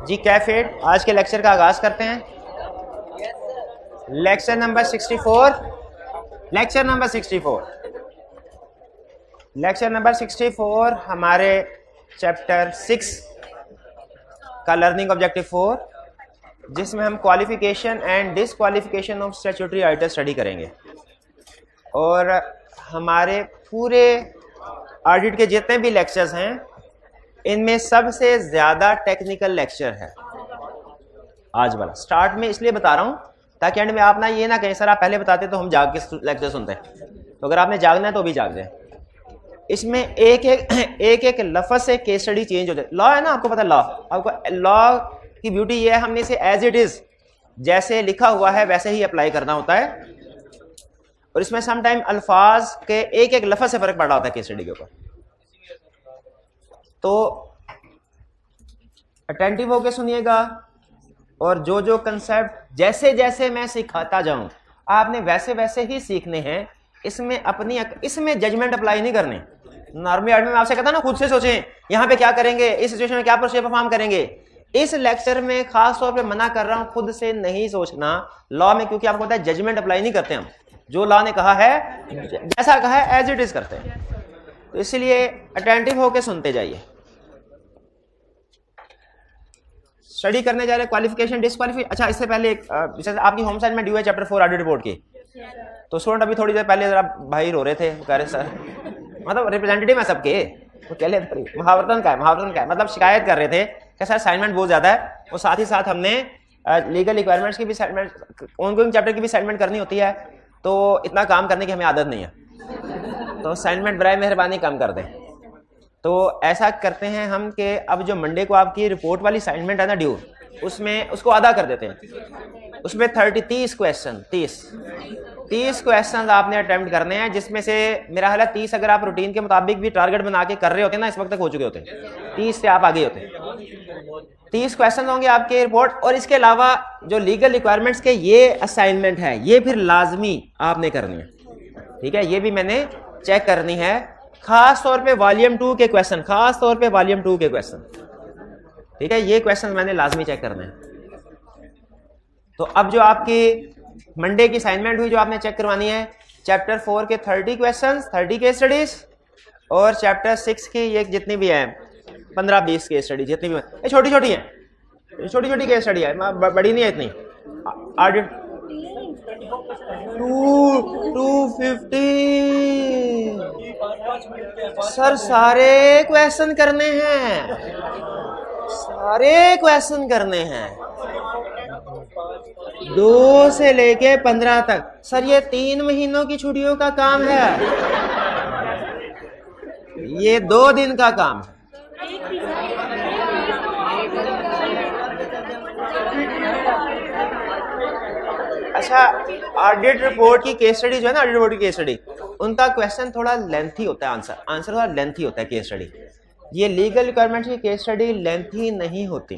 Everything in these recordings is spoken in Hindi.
जी कैफेट, आज के लेक्चर का आगाज करते हैं। लेक्चर नंबर 64 हमारे चैप्टर 6 का लर्निंग ऑब्जेक्टिव 4, जिसमें हम qualification and disqualification of statutory auditor study करेंगे। और हमारे पूरे ऑडिट के जितने भी लेक्चर्स हैं, इनमें सबसे ज्यादा टेक्निकल लेक्चर है आज वाला। स्टार्ट में इसलिए बता रहा हूं ताकि एंड में आप ना ये ना कहें सर आप पहले बताते तो हम जाग के लेक्चर सुनते हैं। तो अगर आपने जागना है तो भी जाग जाए। इसमें एक लफ्ज से केस स्टडी चेंज हो जाए। लॉ है ना, आपको पता लॉ, आपको लॉ की ब्यूटी ये है, हमने इसे एज इट इज जैसे लिखा हुआ है वैसे ही अप्लाई करना होता है। और इसमें सम टाइम अल्फाज के एक लफ्ज से फर्क पड़ा होता है केस स्टडी के ऊपर। तो अटेंटिव होके सुनिएगा और जो जो कंसेप्ट जैसे जैसे मैं सिखाता जाऊं आपने वैसे वैसे ही सीखने हैं। इसमें जजमेंट अप्लाई नहीं करने। नॉर्मली आदमी में आपसे कहता ना खुद से सोचें यहाँ पे क्या करेंगे, इस सिचुएशन में क्या प्रोसीजर परफॉर्म करेंगे। इस लेक्चर में खास तौर पे मना कर रहा हूं खुद से नहीं सोचना लॉ में, क्योंकि आपको पता है जजमेंट अप्लाई नहीं करते हम। जो लॉ ने कहा है जैसा कहा है एज इट इज करते हैं। तो इसलिए अटेंटिव होके सुनते जाइए। स्टडी करने जा रहे क्वालिफिकेशन डिसक्वालिफिकेशन। अच्छा, इससे पहले जैसे आपकी होम असाइनमेंट ड्यू है चैप्टर 4 ऑडिट रिपोर्ट की। तो स्टूडेंट अभी थोड़ी देर पहले जरा भाई रो रहे थे, कह रहे सर मतलब रिप्रेजेंटेटिव है सबके, वो कह रहे महावर्तन का है मतलब शिकायत कर रहे थे कि सर असाइनमेंट बहुत ज्यादा है। और साथ ही साथ हमने लीगल रिक्वायरमेंट्स की भी असाइनमेंट, ऑनगोइंग चैप्टर की भी असाइनमेंट करनी होती है। तो इतना काम करने की हमें आदत नहीं है, तो असाइनमेंट बराए मेहरबानी कम कर दें। तो ऐसा करते हैं हम कि अब जो मंडे को आपकी रिपोर्ट वाली असाइनमेंट है ना ड्यू, उसमें उसको आधा कर देते हैं। उसमें 30 क्वेश्चन आपने अटेम्प्ट करने हैं, जिसमें से मेरा हाल है 30 अगर आप रूटीन के मुताबिक भी टारगेट बना के कर रहे होते ना इस वक्त तक हो चुके होते। 30 से आप आगे होते। 30 क्वेश्चन होंगे आपके रिपोर्ट। और इसके अलावा जो लीगल रिक्वायरमेंट्स के ये असाइनमेंट है ये फिर लाजमी आपने करनी है, ठीक है। ये भी मैंने चेक करनी है, खास तौर पे वॉल्यूम 2 के क्वेश्चन, ठीक है। ये क्वेश्चन मैंने लाजमी चेक करने हैं। तो अब जो आपकी मंडे की असाइनमेंट हुई जो आपने चेक करवानी है, चैप्टर 4 के 30 क्वेश्चंस, 30 केस स्टडीज, और चैप्टर 6 की ये जितनी भी है 15-20 केस स्टडी जितनी भी है, ये छोटी छोटी केस स्टडी है, बड़ी नहीं है इतनी। ऑडिट 250 सर सारे क्वेश्चन करने हैं 2 से लेके 15 तक। सर ये 3 महीनों की छुट्टियों का काम है, ये 2 दिन का काम है। अच्छा, ऑडिट रिपोर्ट की केस स्टडी जो है ना, ऑडिट रिपोर्ट की केस स्टडी, उनका क्वेश्चन थोड़ा लेंथी होता है, आंसर थोड़ा लेंथी होता है केस स्टडी। ये लीगल रिक्वायरमेंट्स की केस स्टडी लेंथी नहीं होती,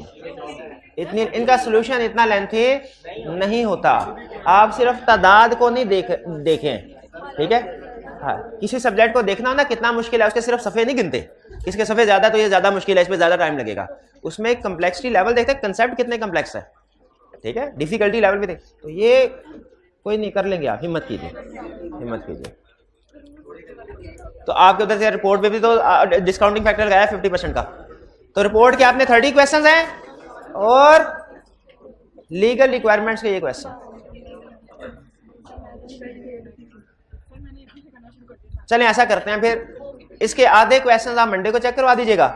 इतनी इनका सोल्यूशन इतना लेंथी नहीं होता। आप सिर्फ तादाद को नहीं देखें, ठीक है। हाँ, किसी सब्जेक्ट को देखना हो ना कितना मुश्किल है, उसके सिर्फ सफ़े नहीं गिनते, किसके सफ़े ज़्यादा तो ये ज़्यादा मुश्किल है, इस पर ज़्यादा टाइम लगेगा। उसमें कम्प्लेक्सिटी लेवल देखते हैं, कंसेप्ट कितने कम्प्लेक्स है, ठीक है, डिफिकल्टी लेवल भी देख। तो ये कोई नहीं, कर लेंगे आप, हिम्मत कीजिए। तो आपके उधर से रिपोर्ट में भी तो डिस्काउंटिंग फैक्टर लगाया 50% का। तो रिपोर्ट के आपने 30 क्वेश्चन हैं और लीगल रिक्वायरमेंट्स के ये क्वेश्चन। चलें ऐसा करते हैं, फिर इसके आधे क्वेश्चन आप मंडे को चेक करवा दीजिएगा,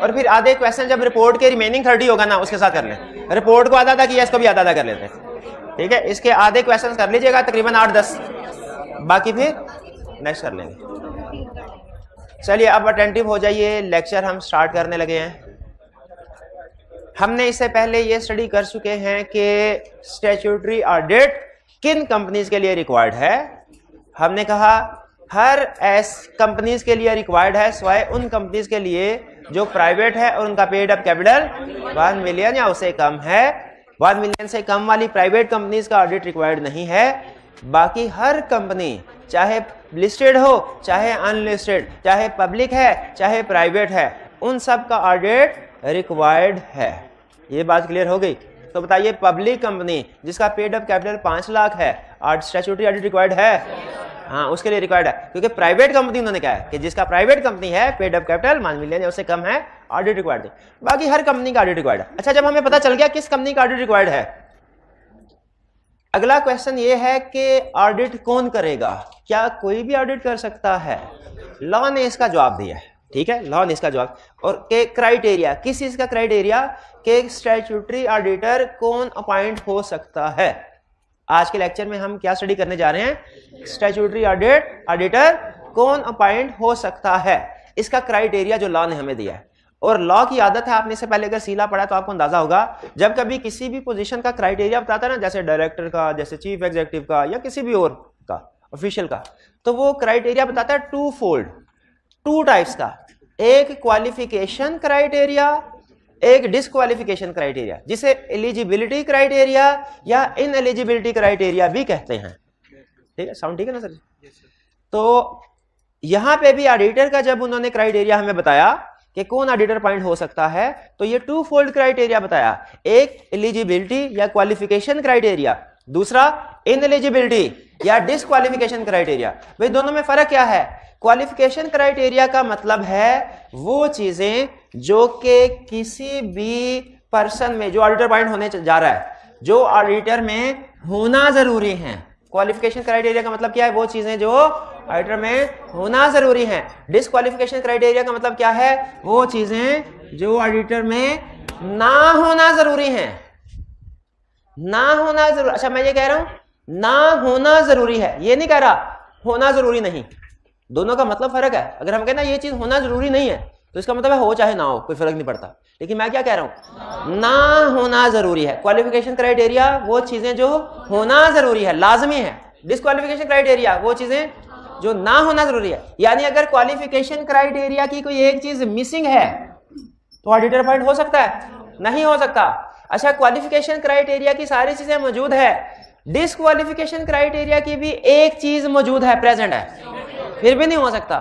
और फिर आधे क्वेश्चन जब रिपोर्ट के रिमेनिंग 30 होगा ना उसके साथ कर लें। रिपोर्ट को आधा किया, इसको भी आधा कर लेते हैं, ठीक है। इसके आधे क्वेश्चन कर लीजिएगा, तकरीबन 8-10, बाकी फिर नेक्स्ट कर लेंगे। चलिए अब अटेंटिव हो जाइए, लेक्चर हम स्टार्ट करने लगे हैं। हमने इससे पहले ये स्टडी कर चुके हैं कि स्टैट्यूटरी ऑडिट किन कंपनीज के लिए रिक्वायर्ड है। हमने कहा हर कंपनीज के लिए रिक्वायर्ड है सिवाय उन कंपनीज के लिए जो प्राइवेट है और उनका पेड अप कैपिटल 1 मिलियन या उससे कम है। 1 मिलियन से कम वाली प्राइवेट कंपनीज का ऑडिट रिक्वायर्ड नहीं है। बाकी हर कंपनी चाहे लिस्टेड हो चाहे अनलिस्टेड, चाहे पब्लिक है चाहे प्राइवेट है, उन सब का ऑडिट रिक्वायर्ड है। ये बात क्लियर हो गई। तो बताइए पब्लिक कंपनी जिसका पेड अप कैपिटल 5 लाख है, स्टैट्यूटरी ऑडिट रिक्वायर्ड है? हाँ, उसके लिए रिक्वायर्ड है, क्योंकि प्राइवेट कंपनी उन्होंने कहा है कि जिसका प्राइवेट कंपनी है पेड अप कैपिटल 5 मिलियन या उससे कम है, ऑडिट रिक्वायर्ड है। बाकी हर कंपनी का ऑडिट रिक्वायर्ड है। अच्छा, जब हमें पता चल गया किस कंपनी का ऑडिट रिक्वायर्ड है, अगला क्वेश्चन ये है कि ऑडिट कौन करेगा? क्या कोई भी ऑडिट कर सकता है? लॉ ने इसका जवाब दिया है, ठीक है, लॉ ने इसका जवाब। और के क्राइटेरिया, किस चीज का क्राइटेरिया कि स्टैट्यूटरी ऑडिटर कौन अपॉइंट हो सकता है। आज के लेक्चर में हम क्या स्टडी करने जा रहे हैं? स्टैट्यूटरी ऑडिटर कौन अपॉइंट हो सकता है, इसका क्राइटेरिया जो लॉ ने हमें दिया है। और लॉ की आदत है, आपने इससे पहले अगर सीला पढ़ा तो आपको अंदाजा होगा, जब कभी किसी भी पोजीशन का क्राइटेरिया बताता है ना, जैसे डायरेक्टर का, जैसे चीफ एग्जीक्यूटिव का, या किसी भी और का ऑफिशियल का, तो वो क्राइटेरिया बताता है टू फोल्ड, टू टाइप्स का। एक क्वालिफिकेशन क्राइटेरिया, एक डिस्क्वालिफिकेशन क्राइटेरिया, जिसे एलिजिबिलिटी क्राइटेरिया या इन एलिजिबिलिटी क्राइटेरिया भी कहते हैं। ठीक है, साउंड ठीक है ना सर? तो यहां पे भी ऑडिटर का जब उन्होंने क्राइटेरिया हमें बताया कि कौन ऑडिटर अपॉइंट हो सकता है, तो ये टू फोल्ड क्राइटेरिया बताया। एक एलिजिबिलिटी या क्वालिफिकेशन क्राइटेरिया, दूसरा इनएलिजिबिलिटी या डिस्क्वालिफिकेशन क्राइटेरिया। भाई दोनों में फर्क क्या है? क्वालिफिकेशन क्राइटेरिया का मतलब है वो चीजें जो कि किसी भी पर्सन में, जो ऑडिटर अपॉइंट होने जा रहा है, जो ऑडिटर में होना जरूरी है। क्वालिफिकेशन क्राइटेरिया का मतलब क्या है? वो चीजें जो ऑडिटर में होना जरूरी है। डिस्क्वालिफिकेशन क्राइटेरिया का मतलब क्या है? वो चीजें जो ऑडिटर में ना होना जरूरी है। ना होना जरूरी, अच्छा मैं ये कह रहा हूं ना होना जरूरी है, ये नहीं कह रहा होना जरूरी नहीं। दोनों का मतलब फर्क है। अगर हम कहना ये चीज होना जरूरी नहीं है तो इसका मतलब है हो चाहे ना हो, कोई फर्क नहीं पड़ता। लेकिन मैं क्या कह रहा हूं, ना होना जरूरी है। क्वालिफिकेशन क्राइटेरिया वो चीजें जो होना जरूरी है, लाजमी है। डिस्क्वालिफिकेशन क्राइटेरिया वो चीजें जो ना होना जरूरी है। यानी अगर क्वालिफिकेशन क्राइटेरिया की कोई एक चीज मिसिंग है तो ऑडिटर अपॉइंट हो सकता है? नहीं हो सकता। अच्छा, क्वालिफिकेशन क्राइटेरिया की सारी चीजें मौजूद है, डिस्क्वालिफिकेशन क्राइटेरिया की भी एक चीज मौजूद है, प्रेजेंट है, फिर भी नहीं हो सकता।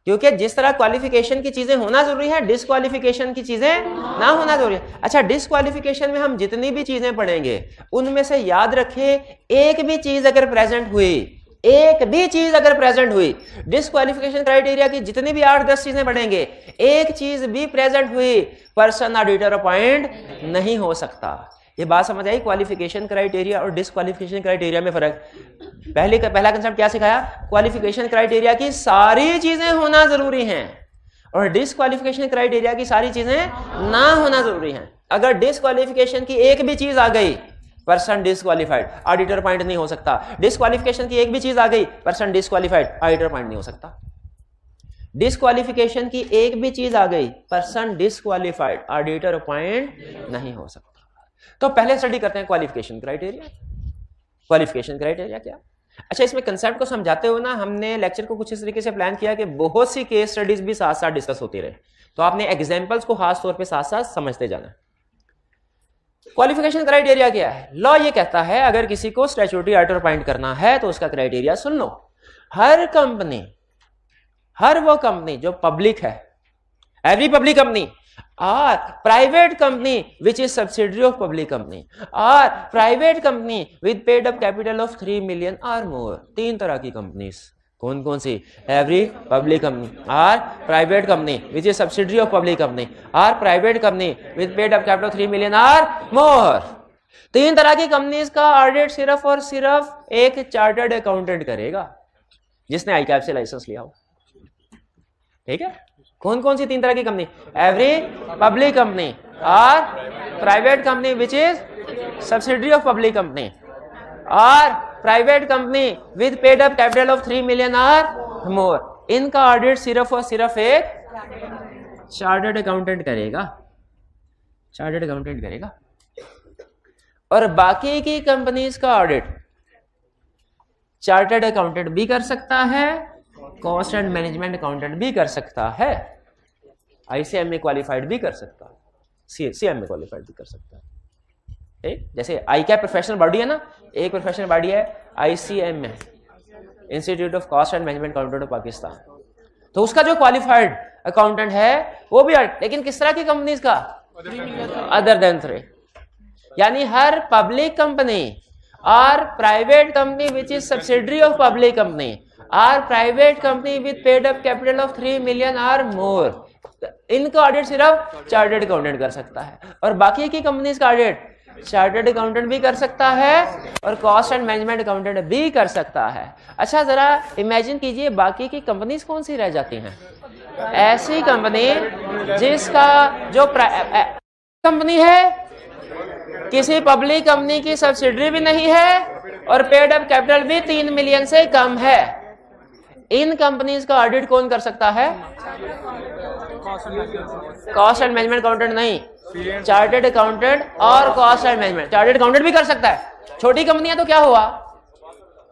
क्योंकि जिस तरह क्वालिफिकेशन की चीजें होना जरूरी है, डिस्क्वालिफिकेशन की चीजें ना होना जरूरी है। अच्छा, डिस्क्वालिफिकेशन में हम जितनी भी चीजें पढ़ेंगे उनमें से याद रखें, एक भी चीज अगर प्रेजेंट हुई, एक भी चीज अगर प्रेजेंट हुई, डिस्क्वालिफिकेशन क्राइटेरिया की जितनी भी 8-10 चीजें पढ़ेंगे, एक चीज भी प्रेजेंट हुई, पर्सन ऑडिटर अपॉइंट नहीं हो सकता। ये बात समझ आई? क्वालिफिकेशन क्राइटेरिया और डिस्क्वालिफिकेशन क्राइटेरिया में फर्क। पहला कंसेप्ट क्या सिखाया? क्वालिफिकेशन क्राइटेरिया की सारी चीजें होना जरूरी हैं और डिस्क्वालिफिकेशन क्राइटेरिया की सारी चीजें ना होना जरूरी हैं। अगर डिस्क्वालिफिकेशन की एक भी चीज आ गई, पर्सन डिस्क्वालिफाइड, ऑडिटर अपॉइंट नहीं हो सकता। डिस्क्वालिफिकेशन की एक भी चीज आ गई, पर्सन डिस्क्वालिफाइड, ऑडिटर अपॉइंट नहीं हो सकता। डिस्क्वालिफिकेशन की एक भी चीज आ गई, पर्सन डिस्क्वालिफाइड, ऑडिटर अपॉइंट नहीं हो सकता। तो पहले स्टडी करते हैं क्वालिफिकेशन क्राइटेरिया। क्वालिफिकेशन क्राइटेरिया क्या? अच्छा, इसमें कंसेप्ट को समझाते हुए ना हमने लेक्चर को कुछ इस तरीके से प्लान किया कि बहुत सी केस स्टडीज भी साथ साथ डिस्कस होती रहे, तो आपने एग्जांपल्स को खास तौर पे साथ साथ समझते जाना। क्वालिफिकेशन क्राइटेरिया क्या है? लॉ ये कहता है अगर किसी को स्टैट्यूटरी ऑडिटर अपॉइंट करना है तो उसका क्राइटेरिया सुन लो। हर कंपनी, हर वो कंपनी जो पब्लिक है, every public company or private company which is subsidiary of public company or private company with paid up capital of 3 million or more। 3 तरह की कंपनीज कौन कौन सी? एवरी पब्लिक कंपनी, और private company which is subsidiary of public company, और private company with paid up capital 3 million और मोर। 3 तरह की कंपनीज का ऑडिट सिर्फ और सिर्फ एक चार्टर्ड अकाउंटेंट करेगा जिसने आईकैप से लाइसेंस लिया हो। ठीक है? कौन कौन सी 3 तरह की कंपनी? एवरी पब्लिक कंपनी और private company which is subsidiary of public company, और private company with paid up capital of 3 million और मोर। इनका ऑडिट सिर्फ और सिर्फ एक चार्टर्ड अकाउंटेंट करेगा, चार्टर्ड अकाउंटेंट करेगा। और बाकी की कंपनीज का ऑडिट चार्टर्ड अकाउंटेंट भी कर सकता है, कॉस्ट एंड मैनेजमेंट अकाउंटेंट भी कर सकता है, आईसीएमए क्वालिफाइड भी कर सकता है, सीएमए क्वालिफाइड भी कर सकता है। ठीक? जैसे आईकैप प्रोफेशनल बॉडी है ना, एक प्रोफेशनल बॉडी है ICMA, institute of cost and management accountant of Pakistan, तो उसका जो क्वालिफाइड अकाउंटेंट है वो भी, लेकिन किस तरह की कंपनीज का? अदर देन 3, यानी हर पब्लिक कंपनी और private company which is subsidiary of public company और private company with paid up capital of 3 million और मोर, इनका ऑडिट सिर्फ चार्टर्ड अकाउंटेंट कर सकता है, और बाकी की कंपनीज का ऑडिट चार्टर्ड अकाउंटेंट भी कर सकता है और कॉस्ट एंड मैनेजमेंट अकाउंटेंट भी कर सकता है। अच्छा, जरा इमेजिन कीजिए बाकी की कंपनीज कौन सी रह जाती हैं? ऐसी कंपनी जिसका जो कंपनी है किसी पब्लिक कंपनी की सब्सिडरी भी नहीं है और पेड अप कैपिटल भी 3 मिलियन से कम है। इन कंपनीज का ऑडिट कौन कर सकता है? कॉस्ट एंड मैनेजमेंट अकाउंटेंट नहीं, चार्टर्ड अकाउंटेंट और cost and management. Chartered accountant भी कर सकता है। छोटी कंपनियां तो क्या हुआ,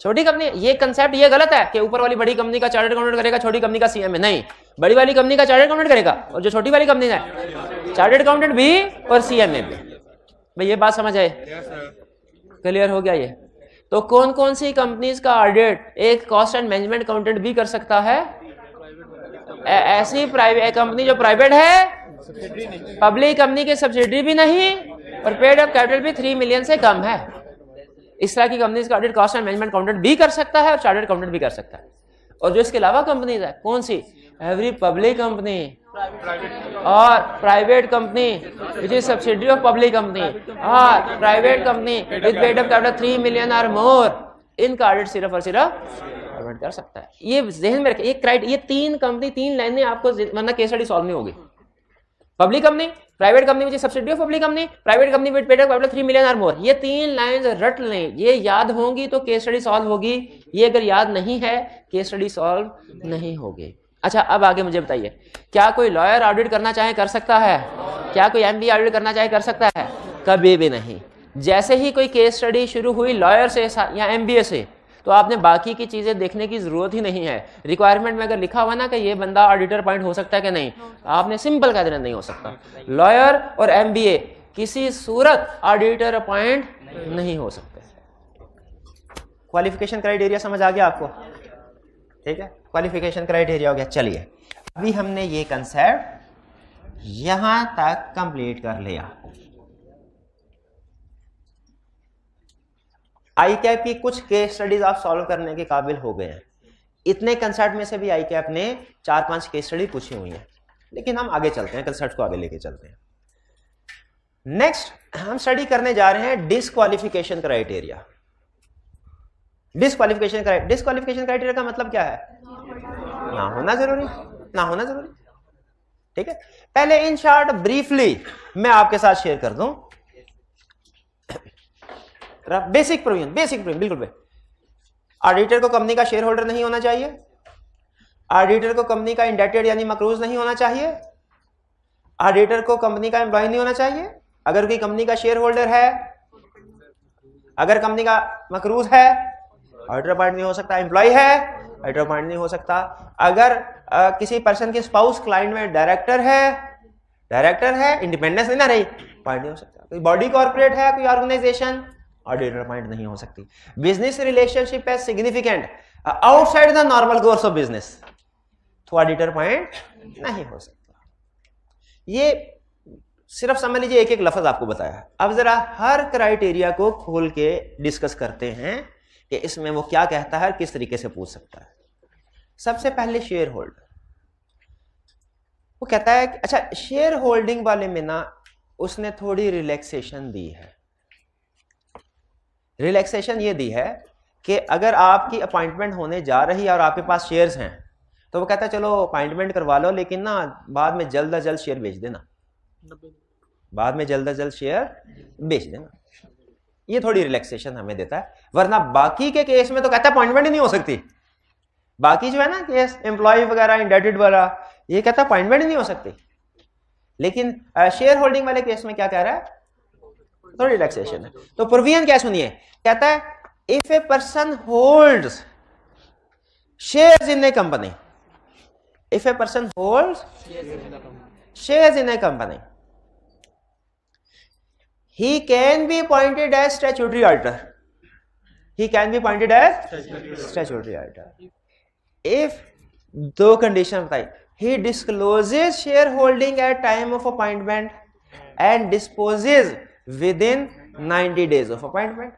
छोटी कंपनी, ये कंसेप्ट ये गलत है कि ऊपर वाली बड़ी कंपनी का चार्टर्ड अकाउंटेंट करेगा, छोटी कंपनी का सीएमए नहीं, बड़ी वाली कंपनी का चार्टर्ड अकाउंटेंट करेगा और जो छोटी वाली कंपनी है चार्टर्ड अकाउंटेंट भी और सीएमए भी। भाई ये बात समझ आए? क्लियर हो गया ये? तो कौन कौन सी कंपनीज का ऑडिट एक कॉस्ट एंड मैनेजमेंट अकाउंटेंट भी कर सकता है? ऐसी प्राइवेट कंपनी जो प्राइवेट है, पब्लिक कंपनी की सब्सिडरी भी नहीं और पेड अप कैपिटल भी 3 मिलियन से कम है। इस तरह की कंपनीज का audit cost and management accountant भी कर सकता है और चार्टर्ड अकाउंटेंट भी कर सकता है। और जो इसके अलावा कंपनीज है, कौन सी? एवरी पब्लिक कंपनी और private company which is subsidiary of public company और private company with paid up capital 3 million और मोर, इनका ऑडिट सिर्फ और सिर्फ गवर्नमेंट कर सकता है। ये ध्यान में रखें, ये 3 कंपनी 3 लाइनें आपको, वरना केस स्टडी सॉल्व नहीं होगी। Public company, private company which is subsidiary of public company, private company with paid up capital 3 million और मोर, ये 3 लाइंस रट लें, ये याद होंगी तो केस स्टडी सॉल्व होगी। ये अगर याद नहीं है केस स्टडी सॉल्व नहीं होगी। अच्छा, अब आगे मुझे बताइए, क्या कोई लॉयर ऑडिट करना चाहे कर सकता है? क्या कोई एमबीए ऑडिट करना चाहे कर सकता है? कभी भी नहीं। जैसे ही कोई केस स्टडी शुरू हुई लॉयर से या एमबीए से, तो आपने बाकी की चीजें देखने की जरूरत ही नहीं है। रिक्वायरमेंट में अगर लिखा हुआ ना कि ये बंदा ऑडिटर अपॉइंट हो सकता है कि नहीं, आपने सिंपल कह देना नहीं हो सकता। लॉयर और एमबीए किसी सूरत ऑडिटर अपॉइंट नहीं हो सकते। क्वालिफिकेशन क्राइटेरिया समझ आ गया आपको? ठीक है, क्वालिफिकेशन क्राइटेरिया हो गया। चलिए, अभी हमने ये कंसेप्ट यहां तक कंप्लीट कर लिया। आईकैप की कुछ केस स्टडीज आप सॉल्व करने के काबिल हो गए हैं। इतने कंसेप्ट में से भी आईकैप ने 4-5 केस स्टडी पूछी हुई है, लेकिन हम आगे चलते हैं, कंसेप्ट को आगे लेके चलते हैं। नेक्स्ट हम स्टडी करने जा रहे हैं डिस्क्वालिफिकेशन क्राइटेरिया। डिस्क्वालिफिकेशन क्राइटेरिया का मतलब क्या है? ना होना जरूरी, ना होना जरूरी। ठीक है, पहले इन शॉर्ट ब्रीफली मैं आपके साथ शेयर कर दूं बेसिक प्रोविजन बिल्कुल। ऑडिटर को कंपनी का शेयर होल्डर नहीं होना चाहिए, ऑडिटर को कंपनी का इंडेटेड यानी मकरूज नहीं होना चाहिए, ऑडिटर को कंपनी का एम्प्लॉय नहीं होना चाहिए। अगर कोई कंपनी का शेयर होल्डर है, अगर कंपनी का मकरूज है, ऑडिटर अपॉइंट नहीं हो सकता। एम्प्लॉय है, ऑडिटर अपॉइंट नहीं हो सकता। अगर किसी पर्सन के स्पाउस क्लाइंट में डायरेक्टर है, इंडिपेंडेंस नहीं ना रही, अपॉइंट नहीं हो सकता। कोई बॉडी कॉर्पोरेट है, कोई ऑर्गेनाइजेशन, ऑडिटर अपॉइंट नहीं हो सकती। बिजनेस रिलेशनशिप है significant outside the normal course of business, तो ऑडिटर अपॉइंट नहीं हो सकता। ये सिर्फ समझ लीजिए, एक एक लफ्ज आपको बताया। अब जरा हर क्राइटेरिया को खोल के डिस्कस करते हैं कि इसमें वो क्या कहता है, किस तरीके से पूछ सकता है। सबसे पहले शेयर होल्डर, वो कहता है कि अच्छा शेयर होल्डिंग वाले में ना उसने थोड़ी रिलैक्सेशन दी है। रिलैक्सेशन ये दी है कि अगर आपकी अपॉइंटमेंट होने जा रही है और आपके पास शेयर्स हैं, तो वो कहता है चलो अपॉइंटमेंट करवा लो, लेकिन ना बाद में जल्द अज जल्द शेयर बेच देना, बाद में जल्द अज जल्द शेयर बेच देना। ये थोड़ी रिलैक्सेशन हमें देता है, वरना बाकी के केस में तो कहता है अपॉइंटमेंट ही नहीं हो सकती। बाकी जो है ना केस एम्प्लॉय वगैरह, इंडेटेड वाला, ये कहता है अपॉइंटमेंट ही नहीं हो सकती। लेकिन शेयर होल्डिंग वाले केस में क्या कह रहा है? थोड़ी रिलैक्सेशन है। तो प्रोविजन क्या सुनिए, कहता है if a person holds shares in a company, if a person holds shares in a company, he can be appointed as statutory auditor. He can be appointed as statutory auditor. If दो कंडीशन बताई, he discloses shareholding at time of appointment and disposes with in 90 days of appointment.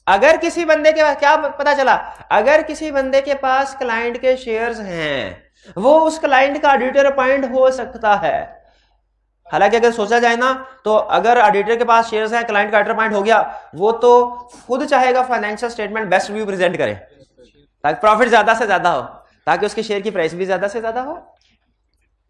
अगर किसी बंदे के पास, क्या पता चला, अगर किसी बंदे के पास क्लाइंट के शेयर्स हैं, वो उस क्लाइंट का ऑडिटर अपॉइंट हो सकता है। हालांकि अगर सोचा जाए ना, तो अगर ऑडिटर के पास शेयर्स हैं, क्लाइंट का ऑडिटर अपॉइंट हो गया, वो तो खुद चाहेगा financial statement best view present करे ताकि प्रॉफिट ज्यादा से ज्यादा हो, ताकि उसके शेयर की प्राइस भी ज्यादा से ज्यादा हो।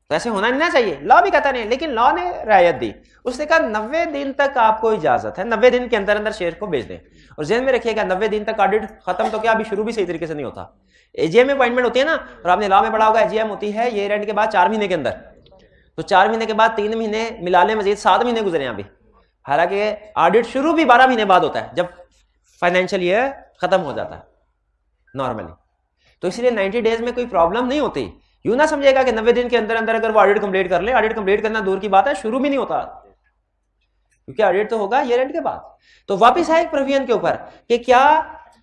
तो ऐसे होना नहीं ना चाहिए, लॉ भी कहता नहीं, लेकिन लॉ ने रियायत दी। उसने कहा 90 दिन तक आपको इजाजत है, 90 दिन के अंदर अंदर शेयर को बेच दें। और जेहन में रखिएगा 90 दिन तक ऑडिट खत्म तो क्या, अभी शुरू भी सही तरीके से नहीं होता। एजीएम में अपॉइंटमेंट होती है ना, और आपने लॉ में पढ़ा होगा, एजीएम होती है ईयर एंड के बाद 4 महीने के अंदर। तो 4 महीने के बाद 3 महीने मिला ले, मजीद 7 महीने गुजरे अभी। हालांकि ऑडिट शुरू भी 12 महीने बाद होता है, जब फाइनेंशियल ईयर खत्म हो जाता है नॉर्मली। तो इसलिए 90 डेज में कोई प्रॉब्लम नहीं होती। यूं ना समझेगा कि 90 दिन के अंदर अंदर अगर वो ऑडिट कंप्लीट कर ले, ऑडिट कंप्लीट करना दूर की बात है, शुरू भी नहीं होता, क्योंकि ऑडिट तो होगा ईयर एंड के बाद। तो वापस आए प्रोविजन के ऊपर कि क्या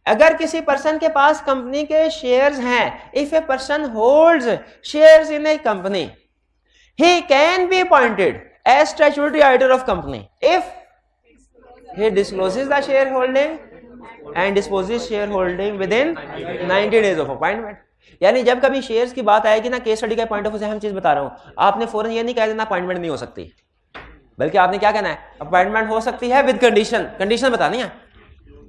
अगर किसी पर्सन के पास कंपनी के शेयर्स हैं, if a person holds shares in a company, he can be appointed as statutory auditor of company if he discloses the shareholding and disposes shareholding within 90 days of appointment। यानी जब कभी शेयर्स की बात आएगी ना, केस स्टडी के पॉइंट ऑफ व्यू से हम चीज बता रहा हूं, आपने फौरन ये नहीं कह देना अपॉइंटमेंट नहीं हो सकती, बल्कि आपने क्या कहना है, अपॉइंटमेंट हो सकती है विद कंडीशन। कंडीशन बतानी है।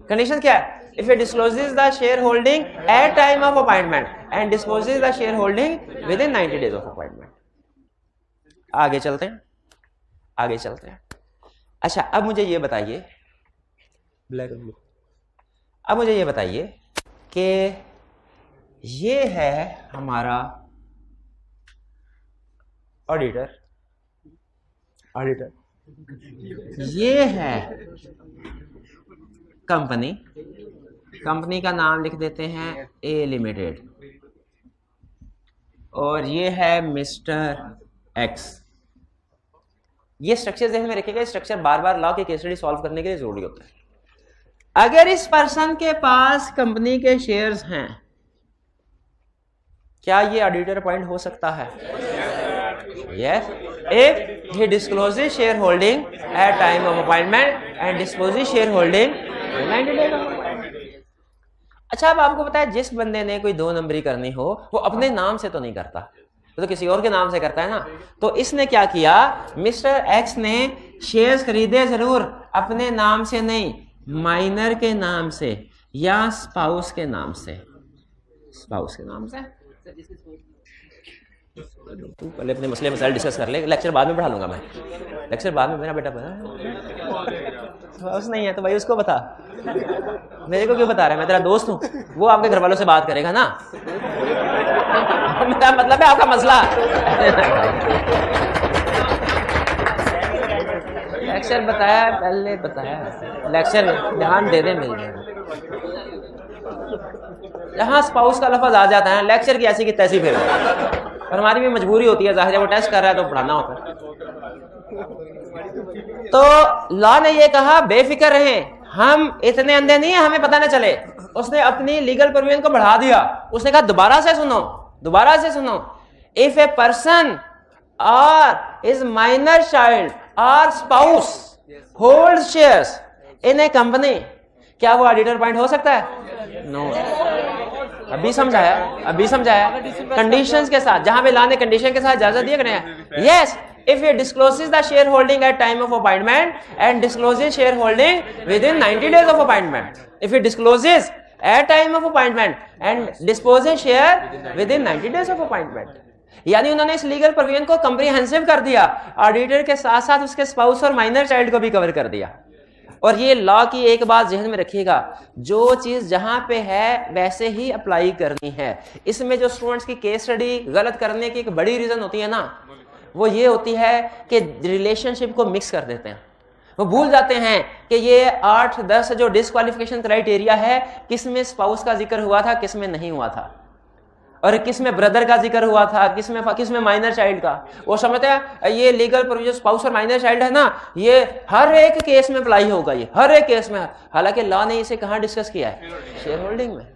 कंडीशन क्या है? If it discloses the share holding at time of appointment and discloses the share holding within 90 days of appointment. आगे चलते हैं, आगे चलते हैं। अच्छा, अब मुझे ये बताइए, अब मुझे ये बताइए कि ये है हमारा ऑडिटर, ये है कंपनी, कंपनी का नाम लिख देते हैं ए लिमिटेड, और ये है मिस्टर एक्स। ये स्ट्रक्चर ध्यान में रखिएगा, स्ट्रक्चर बार बार लॉ के केस स्टडी सॉल्व करने के लिए जरूरी होता है। अगर इस पर्सन के पास कंपनी के शेयर्स हैं, क्या ये ऑडिटर अपॉइंट हो सकता है? Yes, if he discloses share holding at time of appointment and discloses share holding 90 days। अच्छा, अब आपको पता है जिस बंदे ने कोई 2 नंबरी करनी हो, वो अपने नाम से तो नहीं करता, तो किसी और के नाम से करता है ना। तो इसने क्या किया, मिस्टर एक्स ने शेयर्स खरीदे जरूर, अपने नाम से नहीं, माइनर के नाम से या स्पाउस के नाम से। स्पाउस के नाम से तू पहले अपने मसले मसाइल डिस्कस कर ले, लेक्चर बाद में पढ़ा लूंगा मैं, लेक्चर बाद में। मेरा बेटा स्पाउस नहीं है तो भाई उसको बता, मेरे को क्यों बता रहा है? मैं तेरा दोस्त हूँ, वो आपके घर वालों से बात करेगा ना। मेरा मतलब है आपका मसला। लेक्चर बताया, पहले बताया, लेक्चर ध्यान दे दे मेरी। जहां स्पाउस का लफ्ज आ जाता है, लेक्चर की ऐसी की तैसी फिर, और हमारी भी मजबूरी होती है, जाहिर है वो टेस्ट कर रहा है तो पढ़ाना होता है। तो लॉ ने ये कहा बेफिक्र रहें, हम इतने अंधे नहीं है हमें पता ना चले। उसने अपनी लीगल प्रोविजन को बढ़ा दिया, उसने कहा दोबारा से सुनो, दोबारा से सुनो। इफ ए पर्सन और इज माइनर चाइल्ड और spouse hold shares in a company, क्या वो ऑडिटर अपॉइंट हो सकता है? नो। अभी समझाया, अभी समझाया, कंडीशंस के साथ, जहां पे लाने कंडीशन के साथ इजाजत दिया गया। Yes, if it discloses the shareholding at time of appointment and discloses shareholding within 90 days of appointment, if it discloses at time of appointment and disposes share within 90 days of appointment, यानी उन्होंने इस लीगल प्रोविजन को कम्प्रीहेंसिव कर दिया, ऑडिटर के साथ साथ उसके स्पाउस और माइनर चाइल्ड को भी कवर कर दिया। और ये लॉ की एक बात ज़हन में रखिएगा, जो चीज़ जहां पे है वैसे ही अप्लाई करनी है। इसमें जो स्टूडेंट्स की केस स्टडी गलत करने की एक बड़ी रीज़न होती है ना, वो ये होती है कि रिलेशनशिप को मिक्स कर देते हैं। वो भूल जाते हैं कि ये 8-10 जो डिस्क्वालिफिकेशन क्राइटेरिया है, किस में स्पाउस का जिक्र हुआ था, किस में नहीं हुआ था, और किस में ब्रदर का जिक्र हुआ था, किस में माइनर चाइल्ड का। वो समझते हैं ये लीगल प्रोविजन स्पाउस और माइनर चाइल्ड है ना, ये हर एक केस में अप्लाई होगा, ये हर एक केस में। हालांकि लॉ ने इसे कहां डिस्कस किया है? शेयर होल्डिंग में।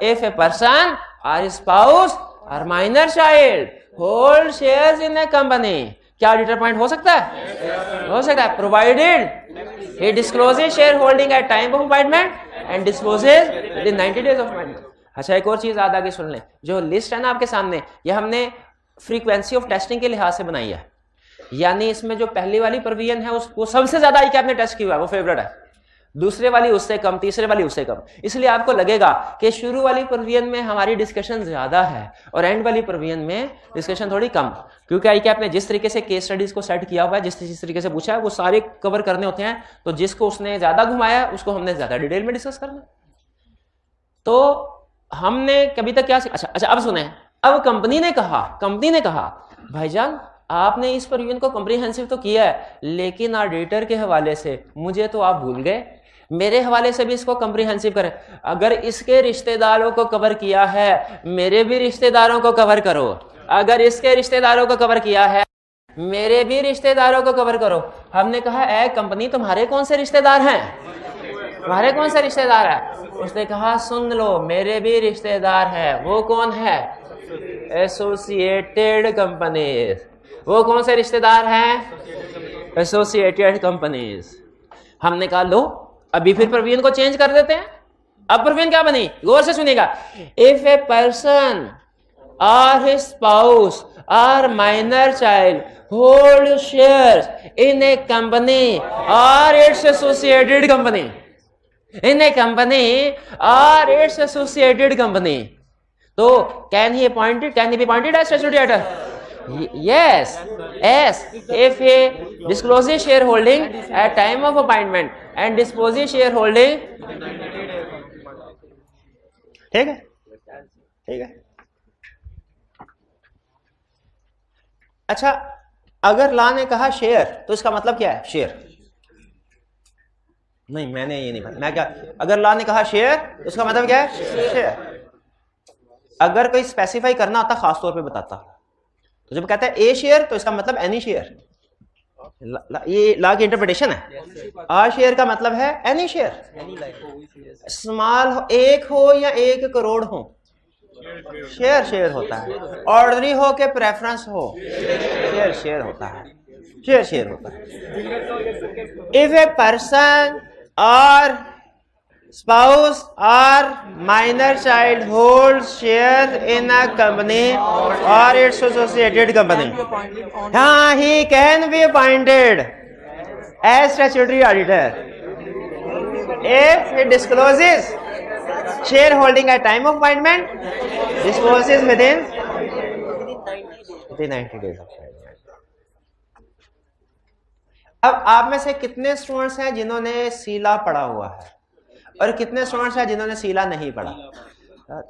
इफ ए पर्सन और स्पाउस और minor child hold shares in a company, क्या ऑडिटर पॉइंट हो सकता है? हो सकता है, provided he discloses share holding at time of appointment and discloses within 90 days of appointment. अच्छा, एक और चीज याद आगे सुन लें, जो लिस्ट है ना आपके सामने, ये हमने फ्रीक्वेंसी ऑफ टेस्टिंग के लिहाज से बनाई है, यानी इसमें जो पहली वाली प्रोविजन है उसको सबसे ज्यादा आई आपने टेस्ट किया है, वो फेवरेट है, दूसरे वाली उससे कम, तीसरे वाली उससे कम। इसलिए आपको लगेगा कि शुरू वाली प्रोविजन में हमारी डिस्कशन ज्यादा है और एंड वाली प्रोविजन में डिस्कशन थोड़ी कम, क्योंकि आई कैप ने जिस तरीके से केस स्टडीज को सेट किया हुआ है, जिस तरीके से पूछा है, वो सारे कवर करने होते हैं, तो जिसको उसने ज्यादा घुमाया उसको हमने ज्यादा डिटेल में डिस्कस करना। तो हमने कभी तक क्या अच्छा अब सुने, अब कंपनी ने कहा भाईजान आपने इस प्रोविजन को कॉम्प्रिहेंसिव तो किया है, लेकिन ऑडिटर के हवाले से मुझे तो आप भूल गए, मेरे हवाले से भी इसको कॉम्प्रिहेंसिव करें। अगर इसके रिश्तेदारों को कवर किया है, मेरे भी रिश्तेदारों को कवर करो। अगर इसके रिश्तेदारों को कवर किया है, मेरे भी रिश्तेदारों को कवर करो। हमने कहा ए कंपनी तुम्हारे कौन से रिश्तेदार हैं? तुम्हारे कौन से रिश्तेदार है? उसने कहा सुन लो, मेरे भी रिश्तेदार हैं। वो कौन है? Associated companies. वो कौन से रिश्तेदार हैं? Associated companies. हमने कहा लो अभी फिर प्रोविजन को चेंज कर देते हैं। अब प्रोविजन क्या बनी, गौर से सुनिएगा। इफ ए पर्सन और हिज स्पाउस और minor child hold shares in a company और its associated company, in a company और इट्स एसोसिएटेड कंपनी, तो can he be appointed as statutory auditor? Yes, if he discloses shareholding at time of appointment and disposes shareholding, ठीक है। अच्छा, अगर लॉ ने कहा शेयर तो इसका मतलब क्या है? शेयर नहीं, मैंने ये नहीं पता, मैं क्या, अगर लॉ ने कहा शेयर तो इसका मतलब क्या है? शेयर। अगर कोई स्पेसिफाई करना होता खास तौर पे बताता, तो जब कहता है ए शेयर तो इसका मतलब एनी शेयर, ये लॉ की इंटरप्रिटेशन है। आ शेयर का मतलब है एनी शेयर, स्मॉल हो, एक हो या 1 करोड़ हो, शेयर होता है। ऑर्डनरी हो के प्रेफरेंस हो, शेयर होता है, शेयर होता है। इफ ए पर्सन और spouse or minor child holds share in a company or its associated company, he can be appointed as statutory auditor if he discloses shareholding at time of appointment, discloses within 90 days of appointment. अब आप में से कितने स्टूडेंट्स हैं जिन्होंने सीला पढ़ा हुआ है और कितने स्टूडेंट्स हैं जिन्होंने सीला नहीं पढ़ा?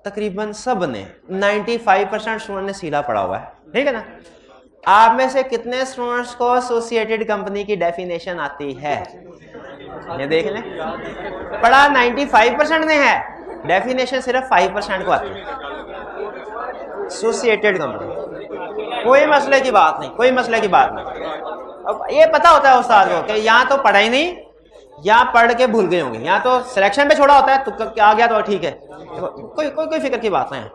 तकरीबन सब ने, 95% स्टूडेंट ने सीला पढ़ा हुआ है, ठीक है ना। आप में से कितने स्टूडेंट्स को एसोसिएटेड कंपनी की डेफिनेशन आती है? ये देख लें, पढ़ा 95% ने है, डेफिनेशन सिर्फ 5% को आती है। एसोसिएटेड कंपनी कोई मसले की बात नहीं। अब ये पता होता है उस्ताद को कि यहाँ तो पढ़ा ही नहीं, यहाँ पढ़ के भूल गए होंगे, यहाँ तो सिलेक्शन पे छोड़ा होता है, तो आ गया तो ठीक है, कोई फिक्र की बात नहीं है।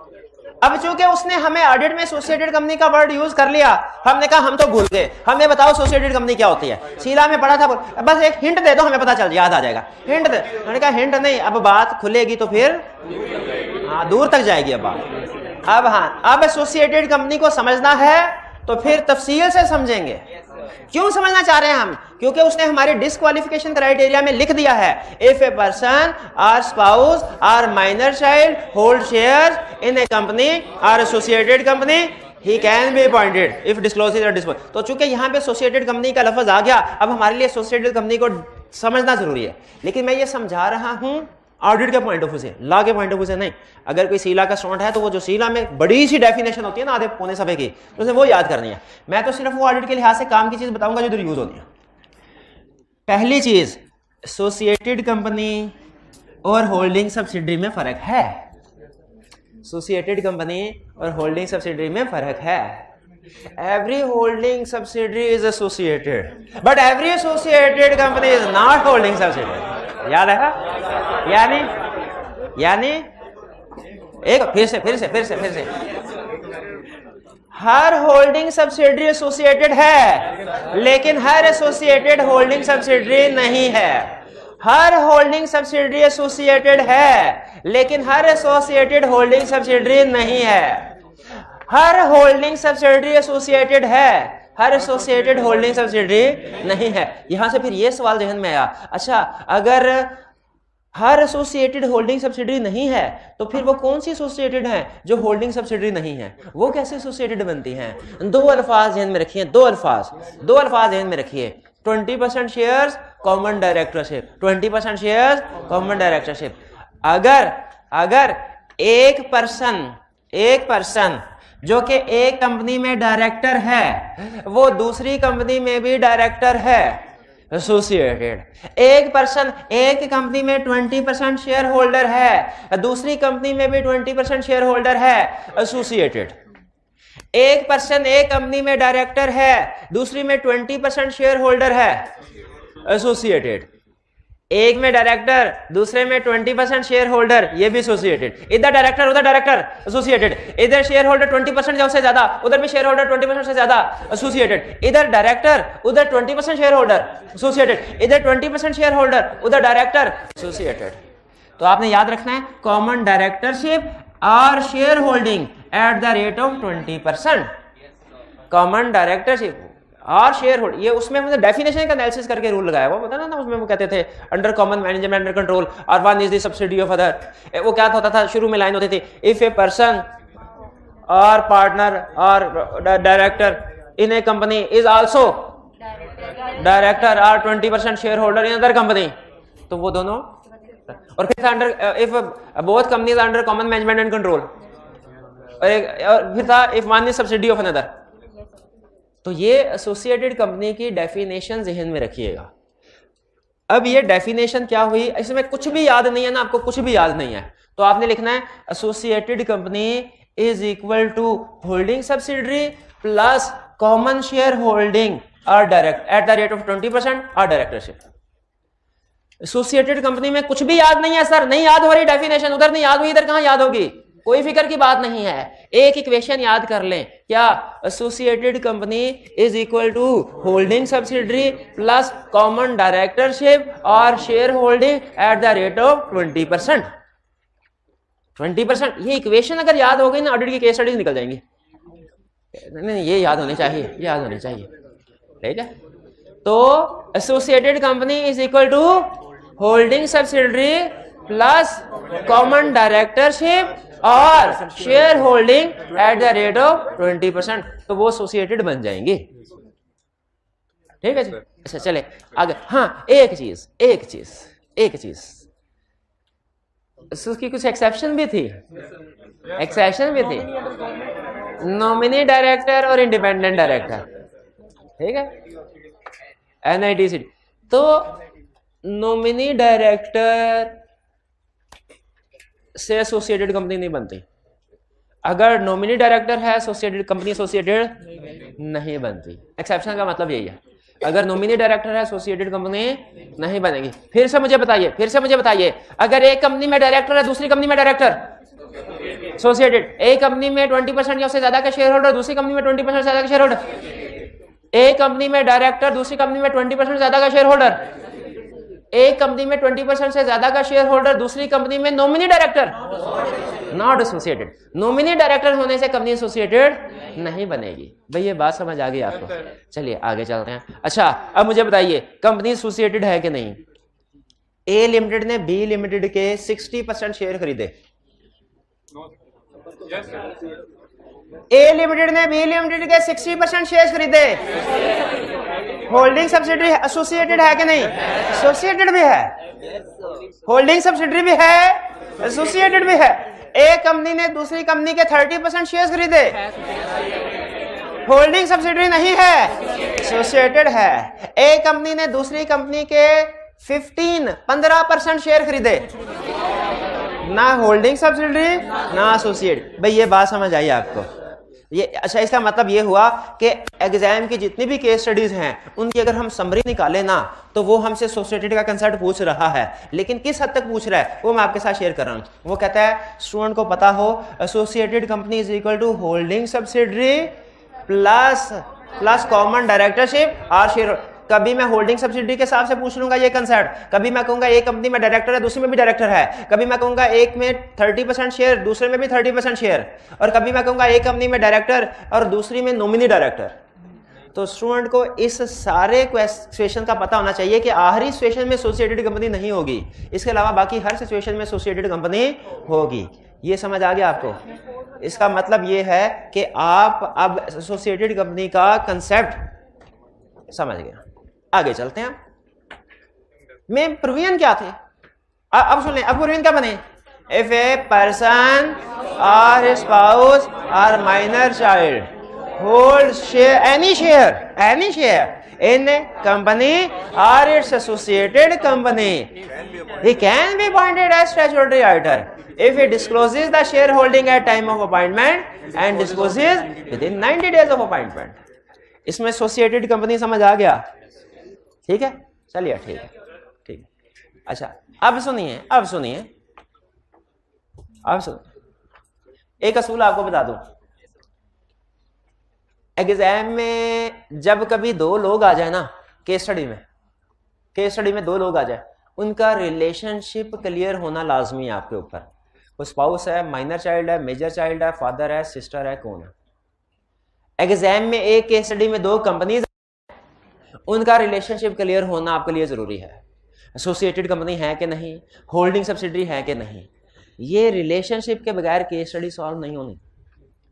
अब चूंकि उसने हमें ऑडिट में एसोसिएटेड कंपनी का वर्ड यूज कर लिया, हमने कहा हम तो भूल गए, हमें बताओ एसोसिएटेड कंपनी क्या होती है? सीला में पढ़ा था, बस एक हिंट दे दो, हमें पता चल याद आ जाएगा। हिंट दे, मैंने कहा हिंट नहीं, अब बात खुलेगी तो फिर दूर तक जाएगी। अब बात अब एसोसिएटेड कंपनी को समझना है तो फिर तफसील से समझेंगे। क्यों समझना चाह रहे हैं हम? क्योंकि उसने हमारे डिस्क्वालिफिकेशन क्राइटेरिया में लिख दिया है, इफ ए पर्सन और स्पाउस और minor child hold shares in a company और associated company, he can be appointed if discloses और डिस्पोज। तो चूंकि यहाँ पे एसोसिएटेड कंपनी का लफ्ज आ गया, अब हमारे लिए एसोसिएटेड कंपनी को समझना जरूरी है। लेकिन मैं ये समझा रहा हूँ ऑडिट के पॉइंट ऑफ व्यू से, लॉ के पॉइंट ऑफ व्यू से नहीं। अगर कोई सीला का स्टूडेंट है तो वो जो सीला में बड़ी सी डेफिनेशन होती है ना, आधे पौने सफे की, तो उसे वो याद करनी है। मैं तो सिर्फ वो ऑडिट के लिहाज से काम की चीज बताऊंगा जो इधर यूज होती है। पहली चीज, एसोसिएटेड कंपनी और होल्डिंग सब्सिडरी में फर्क है। एसोसिएटेड कंपनी और होल्डिंग सब्सिडरी में फर्क है। Every holding subsidiary is associated, but every associated company is not holding subsidiary. याद है? यानी एक फिर से हर होल्डिंग सब्सिडरी एसोसिएटेड है, लेकिन हर एसोसिएटेड होल्डिंग सब्सिडरी नहीं है। हर होल्डिंग सब्सिडरी एसोसिएटेड है, लेकिन हर एसोसिएटेड होल्डिंग सब्सिडरी नहीं है। हर होल्डिंग सब्सिडरी एसोसिएटेड है, हर एसोसिएटेड होल्डिंग सब्सिडरी नहीं है। यहां से फिर ये सवाल जहन में आया, अच्छा अगर हर एसोसिएटेड होल्डिंग सब्सिडरी नहीं है तो फिर वो कौन सी एसोसिएटेड है जो होल्डिंग सब्सिडरी नहीं है, वो कैसे एसोसिएटेड बनती हैं? दो अल्फाज जहन में रखिए, दो अल्फाज जहन में रखिए। 20% shares common directorship, 20% shares common directorship. अगर एक पर्सन जो कि एक कंपनी में डायरेक्टर है वो दूसरी कंपनी में भी डायरेक्टर है, एसोसिएटेड। एक पर्सन एक कंपनी में 20% शेयर होल्डर है, दूसरी कंपनी में भी 20% शेयर होल्डर है, एसोसिएटेड। एक पर्सन एक कंपनी में डायरेक्टर है, दूसरी में 20% शेयर होल्डर है, एसोसिएटेड। एक में डायरेक्टर, दूसरे में 20% शेयर होल्डर, ये भी एसोसिएटेड। इधर डायरेक्टर उधर डायरेक्टर, एसोसिएटेड। इधर शेयर होल्डर 20% या उससे ज्यादा, उधर भी शेयर होल्डर 20% से ज्यादा, एसोसिएटेड। इधर डायरेक्टर उधर 20% शेयर होल्डर, एसोसिएटेड। इधर 20% शेयर होल्डर उधर डायरेक्टर, एसोसिएटेड। तो आपने याद रखना है कॉमन डायरेक्टरशिप और share holding at the rate of 20%। Common directorship और शेयर होल्ड, ये उसमें हमने डेफिनेशन का एनालिसिस करके रूल लगाया हुआ पता ना, उसमें वो कहते थे under common management under control or one is the subsidy of other. वो क्या होता था, शुरू में लाइन होती थी, if a person or partner or director in a company is also director or 20% shareholder in other company, तो वो दोनों। और फिर था under if both companies under common management and control, और फिर था if one is subsidy of another. तो ये एसोसिएटेड कंपनी की डेफिनेशन जहन में रखिएगा। अब ये डेफिनेशन क्या हुई, इसमें कुछ भी याद नहीं है ना, आपको कुछ भी याद नहीं है तो आपने लिखना है associated company is equal to holding subsidiary plus common share holding और direct at the rate of 20% और डायरेक्टरशिप। एसोसिएटेड कंपनी में कुछ भी याद नहीं है सर, नहीं याद हो रही डेफिनेशन, उधर नहीं याद हुई इधर कहां याद होगी, कोई फिक्र की बात नहीं है। एक इक्वेशन याद कर लें, क्या, associated company is equal to holding subsidiary plus common directorship और share holding at the rate of 20%। 20%, ये इक्वेशन अगर याद हो गई ना, ऑडिट की केस स्टडीज निकल जाएंगी। नहीं, ये याद होनी चाहिए, ये याद होनी चाहिए, ठीक है। तो associated company is equal to holding subsidiary plus common directorship और share holding at the rate of 20%, तो वो एसोसिएटेड बन जाएंगे, ठीक है जी। अच्छा चले आगे। हाँ, एक चीज उसकी कुछ एक्सेप्शन भी थी, नॉमिनी डायरेक्टर और इंडिपेंडेंट डायरेक्टर, ठीक है, NIDC। तो नॉमिनी डायरेक्टर से एसोसिएटेड कंपनी नहीं बनती। अगर नॉमिनी डायरेक्टर है एसोसिएटेड कंपनी एसोसिएटेड नहीं बनती। एक्सेप्शन का मतलब यही है, अगर नॉमिनी डायरेक्टर है एसोसिएटेड कंपनी नहीं बनेगी। फिर से मुझे बताइए, अगर एक कंपनी में डायरेक्टर है दूसरी कंपनी में डायरेक्टर एसोसिएटेड, एक कंपनी में 20% या उससे ज्यादा का शेयर होल्डर, दूसरी कंपनी में 20% से ज्यादा का शेयर होल्डर, एक कंपनी में डायरेक्टर दूसरी कंपनी में 20% से ज्यादा का शेयर होल्डर, एक कंपनी में 20% से ज्यादा का शेयर होल्डर, दूसरी कंपनी में nominee director, not associated. Nominee director होने से कंपनी एसोसिएटेड नहीं बनेगी। भाई ये बात समझ आ गई आपको? चलिए आगे चलते हैं। अच्छा अब मुझे बताइए कंपनी एसोसिएटेड है कि नहीं? ए लिमिटेड ने बी लिमिटेड के 60% शेयर खरीदे। ए लिमिटेड ने बी लिमिटेड के 60% शेयर खरीदे। होल्डिंग सब्सिडरी एसोसिएटेड है कि नहीं? एसोसिएटेड भी है, होल्डिंग सब्सिडरी भी है, एसोसिएटेड भी है। एक कंपनी ने दूसरी कंपनी के 30% शेयर खरीदे, होल्डिंग सब्सिडरी नहीं है, एसोसिएटेड है। एक कंपनी ने दूसरी कंपनी के 15% शेयर खरीदे, ना होल्डिंग सब्सिडरी ना एसोसिएट। भाई ये बात समझ आई आपको? ये अच्छा, इसका मतलब ये हुआ कि एग्जाम की जितनी भी केस स्टडीज हैं उनकी अगर हम समरी निकालें ना तो वो हमसे एसोसिएटेड का कंसेप्ट पूछ रहा है, लेकिन किस हद तक पूछ रहा है वो मैं आपके साथ शेयर कर रहा हूँ। वो कहता है स्टूडेंट को पता हो associated company is equal to holding subsidiary plus common directorship और शेयर। कभी मैं होल्डिंग सब्सिडी के हिसाब से पूछ लूंगा ये कंसेप्ट, कभी मैं कहूंगा एक कंपनी में डायरेक्टर है दूसरी में भी डायरेक्टर है, कभी मैं कहूंगा एक में 30% शेयर दूसरे में भी 30% शेयर, और कभी मैं कहूंगा एक कंपनी में डायरेक्टर और दूसरी में नॉमिनी डायरेक्टर। तो स्टूडेंट को इस सारे सिचुएशन का पता होना चाहिए कि आखिरी सिचुएशन में एसोसिएटेड कंपनी नहीं होगी, इसके अलावा बाकी हर सिचुएशन में एसोसिएटेड कंपनी होगी। ये समझ आ गया आपको? इसका मतलब ये है कि आप अब एसोसिएटेड कंपनी का कंसेप्ट समझ गए। आगे चलते हैं। में प्रोविजन क्या थे? अब सुन लें, अब प्रोविजन क्या बने? इफ ए पर्सन और स्पाउस और minor child hold share any share in a company or its associated company, he can be appointed as statutory auditor if he discloses the shareholding at time of appointment and discloses within 90 days of appointment. इसमें associated company समझ आ गया? ठीक है, चलिए ठीक है। अच्छा अब सुनिए एक असूल आपको बता दूं। एग्जाम में जब कभी दो लोग आ जाए ना, केस स्टडी में दो लोग आ जाए, उनका रिलेशनशिप क्लियर होना लाजमी है आपके ऊपर। वो स्पाउस है, माइनर चाइल्ड है, मेजर चाइल्ड है, फादर है, सिस्टर है, कौन है। एग्जाम में एक केस स्टडी में दो कंपनीज, उनका रिलेशनशिप क्लियर होना आपके लिए जरूरी है। एसोसिएटेड कंपनी है कि नहीं, होल्डिंग सब्सिडरी है कि नहीं, ये रिलेशनशिप के बगैर केस स्टडी सॉल्व नहीं होनी।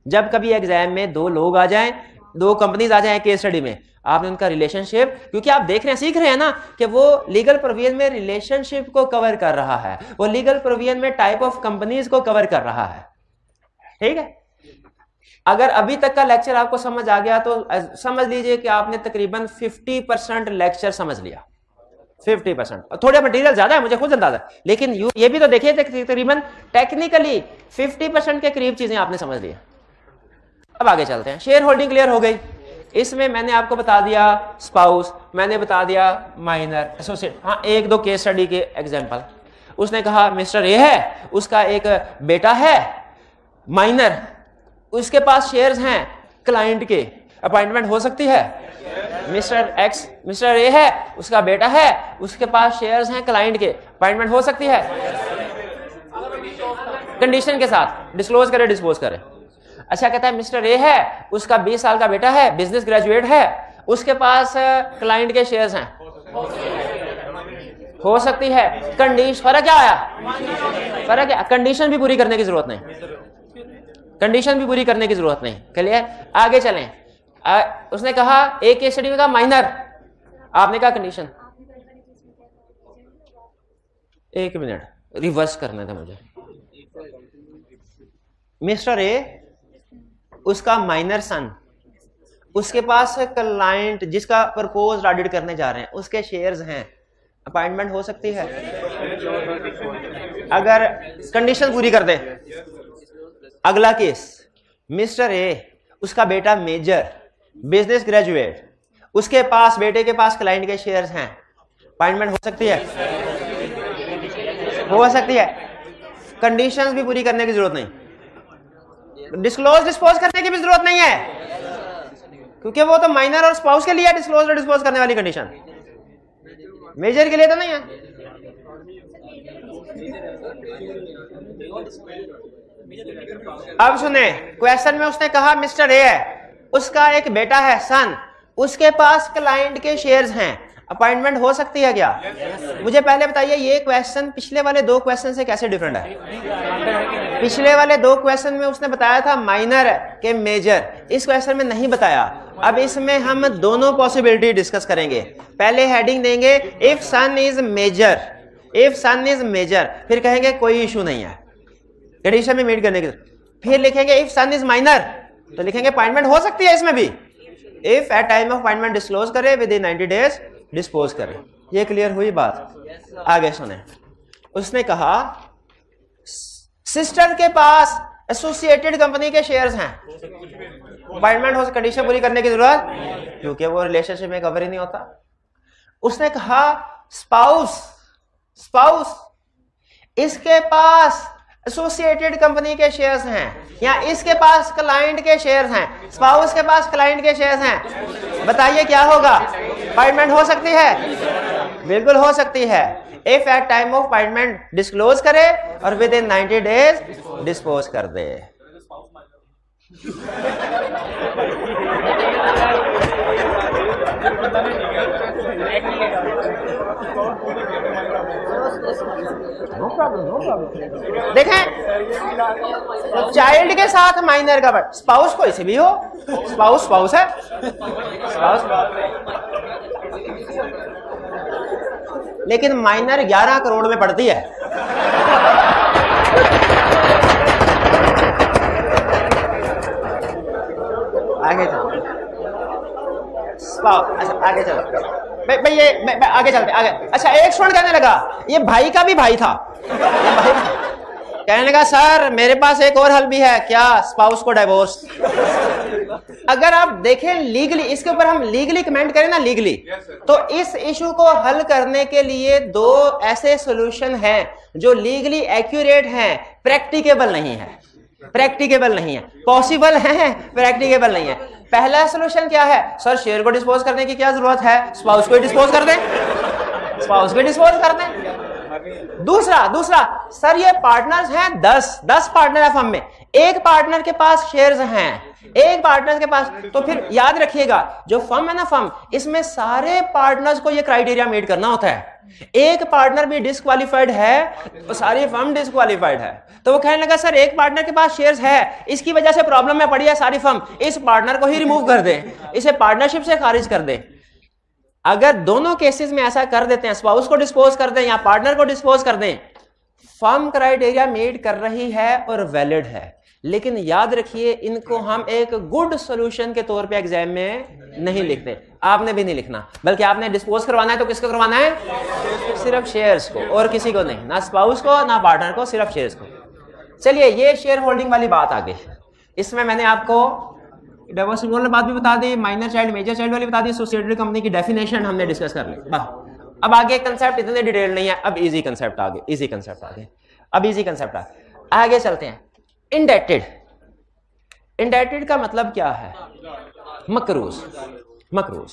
जब कभी एग्जाम में दो लोग आ जाएं, दो कंपनीज आ जाएं केस स्टडी में, आपने उनका रिलेशनशिप, क्योंकि आप देख रहे हैं, सीख रहे हैं ना कि वो लीगल प्रोविजन में रिलेशनशिप को कवर कर रहा है, वो लीगल प्रोविजन में टाइप ऑफ कंपनीज को कवर कर रहा है। ठीक है, अगर अभी तक का लेक्चर आपको समझ आ गया तो समझ लीजिए कि आपने तकरीबन 50% लेक्चर समझ लिया। 50%, थोड़ा मटेरियल ज्यादा है मुझे खुद अंदाजा, लेकिन ये भी तो देखिए तकरीबन टेक्निकली 50% के करीब चीजें आपने समझ लिया। अब आगे चलते हैं। शेयर होल्डिंग क्लियर हो गई। इसमें मैंने आपको बता दिया स्पाउस, मैंने बता दिया माइनर, एसोसिएट। हाँ, एक दो केस स्टडी के एग्जांपल। उसने कहा मिस्टर ए है, उसका एक बेटा है माइनर, उसके पास शेयर्स हैं क्लाइंट के, अपॉइंटमेंट हो सकती है। मिस्टर ए है, उसका बेटा है, उसके पास शेयर्स हैं क्लाइंट के, अपॉइंटमेंट हो सकती है कंडीशन के साथ, डिस्क्लोज करे डिस्पोज करे। अच्छा, कहता है मिस्टर ए है, उसका 20 साल का बेटा है, बिजनेस ग्रेजुएट है, उसके पास क्लाइंट के शेयर्स हैं, हो सकती है। कंडीशन, फर्क क्या आया? फर्क है, कंडीशन भी पूरी करने की जरूरत नहीं, कंडीशन भी पूरी करने की जरूरत नहीं। क्लियर? आगे चलें। उसने कहा एक केस स्टडी में कहा माइनर, आपने कहा कंडीशन। एक मिनट, रिवर्स करना था मुझे। मिस्टर ए, उसका माइनर सन, उसके पास क्लाइंट जिसका प्रपोज ऑडिट करने जा रहे हैं, उसके शेयर्स हैं, अपॉइंटमेंट हो सकती है अगर कंडीशन पूरी कर दे। अगला केस, मिस्टर ए, उसका बेटा मेजर, बिजनेस ग्रेजुएट, उसके पास, बेटे के पास क्लाइंट के शेयर्स हैं, अपॉइंटमेंट हो सकती है, हो सकती है। कंडीशंस भी पूरी करने की जरूरत नहीं, डिस्क्लोज डिस्पोज करने की भी जरूरत नहीं है, क्योंकि वो तो माइनर और स्पाउस के लिए डिस्क्लोज और डिस्पोज करने वाली कंडीशन, मेजर के लिए तो नहीं है। अब सुने, क्वेश्चन में उसने कहा मिस्टर ए है, उसका एक बेटा है सन, उसके पास क्लाइंट के शेयर्स हैं, अपॉइंटमेंट हो सकती है क्या? मुझे पहले बताइए ये क्वेश्चन पिछले वाले दो क्वेश्चन से कैसे डिफरेंट है? पिछले वाले दो क्वेश्चन में उसने बताया था माइनर के मेजर, इस क्वेश्चन में नहीं बताया। अब इसमें हम दोनों पॉसिबिलिटी डिस्कस करेंगे। पहले हेडिंग देंगे if son is major, if son is major, फिर कहेंगे कोई इशू नहीं है, कंडीशन में मीट करने की। फिर लिखेंगे इफ सन इज माइनर, तो लिखेंगे अपॉइंटमेंट हो सकती है इसमें भी, if at time of appointment disclose करे विद इन 90 डेज डिस्पोज करे। ये क्लियर हुई बात? आगे सुने, उसने कहा सिस्टर के पास एसोसिएटेड कंपनी के शेयर्स हैं, अपॉइंटमेंट हो, कंडीशन पूरी करने की जरूरत, क्योंकि वो रिलेशनशिप में कवर ही नहीं होता। उसने कहा स्पाउस, इसके पास एसोसिएटेड कंपनी के शेयर्स हैं, या इसके पास क्लाइंट के शेयर्स हैं, स्पाउस के पास क्लाइंट के शेयर्स हैं, बताइए क्या होगा? अपॉइंटमेंट हो सकती है? बिल्कुल हो सकती है। If at time of appointment disclose करे और विद इन 90 डेज डिस्पोज कर दे। No problem, no problem. देखें, चाइल्ड के साथ माइनर का बट स्पाउस कोई से भी हो, स्पाउस स्पाउस है, स्पाउस, लेकिन माइनर 11 करोड़ में पड़ती है। आगे चलो, अच्छा आगे चलो भाई, ये आगे चलते आगे। अच्छा, एक स्टूडेंट कहने लगा ये भाई का भी भाई था, कहने लगा सर मेरे पास एक और हल भी है, क्या? स्पाउस को डाइवोर्स। अगर आप देखें लीगली, इसके ऊपर हम लीगली कमेंट करें ना, लीगली, तो इस इशू को हल करने के लिए दो ऐसे सॉल्यूशन हैं जो लीगली एक्यूरेट हैं, प्रैक्टिकेबल नहीं है, प्रैक्टिकेबल नहीं है, पॉसिबल है, प्रैक्टिकेबल नहीं है। पहला सॉल्यूशन क्या है? सर शेयर को डिस्पोज करने की क्या जरूरत है, स्पाउस को डिस्पोज कर दें, स्पाउस को डिस्पोज कर दें। दूसरा सर ये पार्टनर्स हैं 10 पार्टनर है फर्म में, एक पार्टनर के पास शेयर्स हैं, एक पार्टनर के पास, तो फिर याद रखिएगा जो फर्म है ना, फर्म, इसमें सारे पार्टनर्स को ये क्राइटेरिया मीट करना होता है। एक पार्टनर भी डिस्क्वालिफाइड है तो सारी फर्म डिस्क्वालिफाइड है। तो वो कहने लगा सर एक पार्टनर के पास शेयर्स है, इसकी वजह से प्रॉब्लम में पड़ी है सारी फर्म, इस पार्टनर को ही रिमूव कर दे, इसे पार्टनरशिप से खारिज कर दे। अगर दोनों केसेस में ऐसा कर देते हैं, स्पाउस को डिस्पोज कर दें या पार्टनर को डिस्पोज कर दें, फर्म क्राइटेरिया मीट कर रही है और वैलिड है। लेकिन याद रखिए इनको हम एक गुड सॉल्यूशन के तौर पे एग्जाम में नहीं लिखते, आपने भी नहीं लिखना, बल्कि आपने डिस्पोज करवाना है तो किसको करवाना है? सिर्फ शेयर्स को, और किसी को नहीं, ना स्पाउस को ना पार्टनर को, सिर्फ शेयर्स को। चलिए ये शेयर होल्डिंग वाली बात आ गई। इसमें मैंने आपको डाइवोर्स वाली बात भी बता दी, माइनर चाइल्ड मेजर चाइल्ड वाली बता दी, एसोसिएटेड कंपनी की डेफिनेशन हमने डिस्कस कर ली। अब आगे कंसेप्ट इतने डिटेल नहीं है, अब इजी कंसेप्ट आगे, इजी कंसेप्ट आगे, अब इजी कंसेप्ट आगे चलते हैं। इंडेटेड, इंडेटेड का मतलब क्या है? मकरूज, मकरूज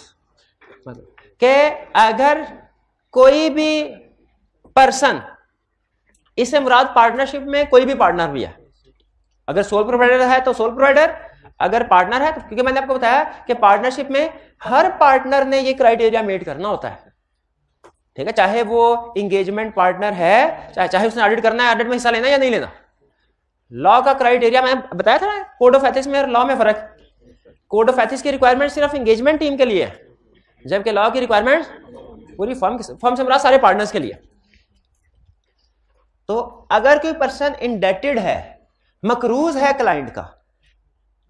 के अगर कोई भी पर्सन, इससे मुराद पार्टनरशिप में कोई भी पार्टनर भी है, अगर सोल प्रोवाइडर है तो सोल प्रोवाइडर, अगर पार्टनर है तो, क्योंकि मैंने आपको बताया कि पार्टनरशिप में हर पार्टनर ने ये क्राइटेरिया मीट करना होता है, ठीक है, चाहे वो इंगेजमेंट पार्टनर है, चाहे उसने ऑडिट करना है, ऑडिट में हिस्सा लेना या नहीं लेना। लॉ का क्राइटेरिया मैंने बताया था ना, कोड ऑफ एथिक्स में और लॉ में फर्क। कोड ऑफ एथिक्स की रिक्वायरमेंट सिर्फ इंगेजमेंट टीम के लिए है, जबकि लॉ की रिक्वायरमेंट पूरी फर्म से मुराद सारे पार्टनर्स के लिए। तो अगर कोई पर्सन इंडेटेड है, मकरूज है, क्लाइंट का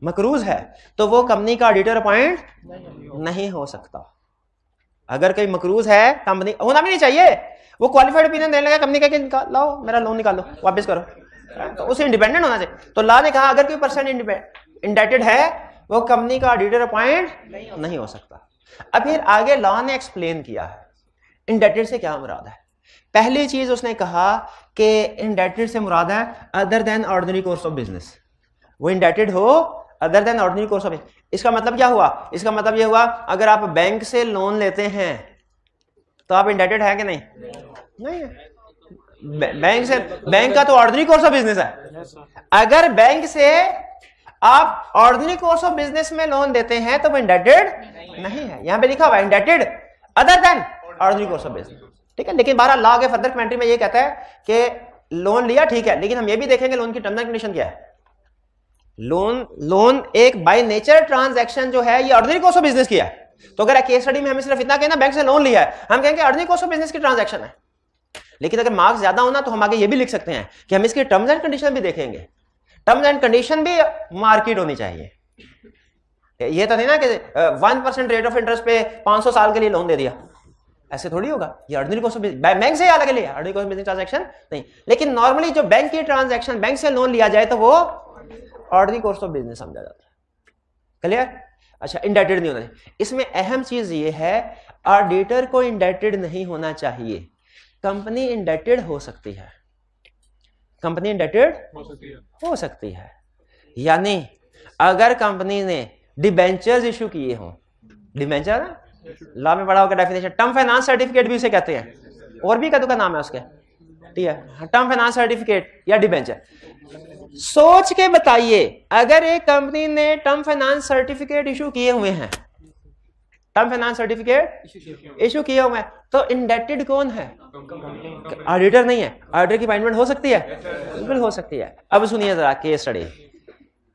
मकरूज है, तो वो कंपनी का ऑडिटर अपॉइंट नहीं हो सकता। अगर कोई मकरूज है, कंपनी होना भी नहीं चाहिए, वो क्वालिफाइड ओपिनियन देने लगा कंपनी का कि लाओ मेरा लोन निकालो, वापस करो, तो उसे इंडिपेंडेंट होना चाहिए। तो लॉ ने कहा अगर कोई पर्सन इंडेटेड है वो कंपनी का ऑडिटर अपॉइंट नहीं हो सकता। अब फिर आगे लॉ ने एक्सप्लेन किया है इंडेटेड से क्या मुराद है। पहली चीज उसने कहा कि इंडेटेड से मुराद है other than ordinary course of business, वो इंडेटेड हो other than ordinary course of business. इसका मतलब क्या हुआ? इसका मतलब यह हुआ अगर आप बैंक से लोन लेते हैं तो आप इंडेटेड है कि नहीं? नहीं है। बैंक का तो ऑर्डिनरी कोर्स ऑफ बिजनेस है। अगर बैंक से आप ऑर्डिनरी कोर्स ऑफ बिजनेस में लोन देते हैं तो वो इंडेटेड नहीं है। यहां पे लिखा हुआ indebted other than ordinary course of business, ठीक है। लेकिन बहरहाल लॉ के फर्दर कमेंट्री में ये कहता है कि लोन लिया ठीक है, लेकिन हम ये भी देखेंगे लोन की टर्म्स एंड कंडीशन क्या है। लोन एक बाय नेचर ट्रांजैक्शन जो है ये ऑर्डिनरी कोर्स ऑफ बिजनेस की है। तो अगर केस स्टडी में हमें सिर्फ इतना कहना बैंक से लोन लिया है, हम कहेंगे ऑर्डिनरी कोर्स ऑफ बिजनेस की ट्रांजैक्शन है। लेकिन अगर मार्क्स ज्यादा होना तो हम आगे ये भी लिख सकते हैं कि हम इसकी टर्म्स एंड कंडीशन भी देखेंगे। टर्म्स एंड कंडीशन भी मार्केट होनी चाहिए। ये तो नहीं ना कि 1% रेट ऑफ इंटरेस्ट पे 500 साल के लिए लोन दे दिया, ऐसे थोड़ी होगा। ये ऑर्डिनरी कोर्स ऑफ बैंक से अलग लिए ordinary course of business transaction नहीं। लेकिन नॉर्मली जो बैंक की ट्रांजैक्शन, बैंक से लोन लिया जाए तो वो ऑर्डिनरी कोर्स ऑफ बिजनेस समझा जाता है। क्लियर? अच्छा, इंडेटेड नहीं होना चाहिए। इसमें अहम चीज ये है ऑडिटर को इंडेटेड नहीं होना चाहिए। कंपनी इंडेटेड हो सकती है, कंपनी इंडेटेड हो सकती है। यानी अगर कंपनी ने डिबेंचर्स इशू किए हों, डिबेंचर लॉ में पढ़ा होगा डेफिनेशन, टर्म फाइनेंस सर्टिफिकेट भी उसे कहते हैं, और भी कदू का नाम है उसके, ठीक है, टर्म फाइनेंस सर्टिफिकेट या डिबेंचर। सोच के बताइए, अगर एक कंपनी ने टर्म फाइनेंस सर्टिफिकेट इशू किए हुए हैं, टर्म फाइनेंस सर्टिफिकेट इशू किए हुए हैं, तो इंडेटेड कौन है? ऑडिटर नहीं है। ऑडिटर की अपॉइंटमेंट हो सकती है, बिल्कुल हो सकती है। अब सुनिए जरा केस स्टडी।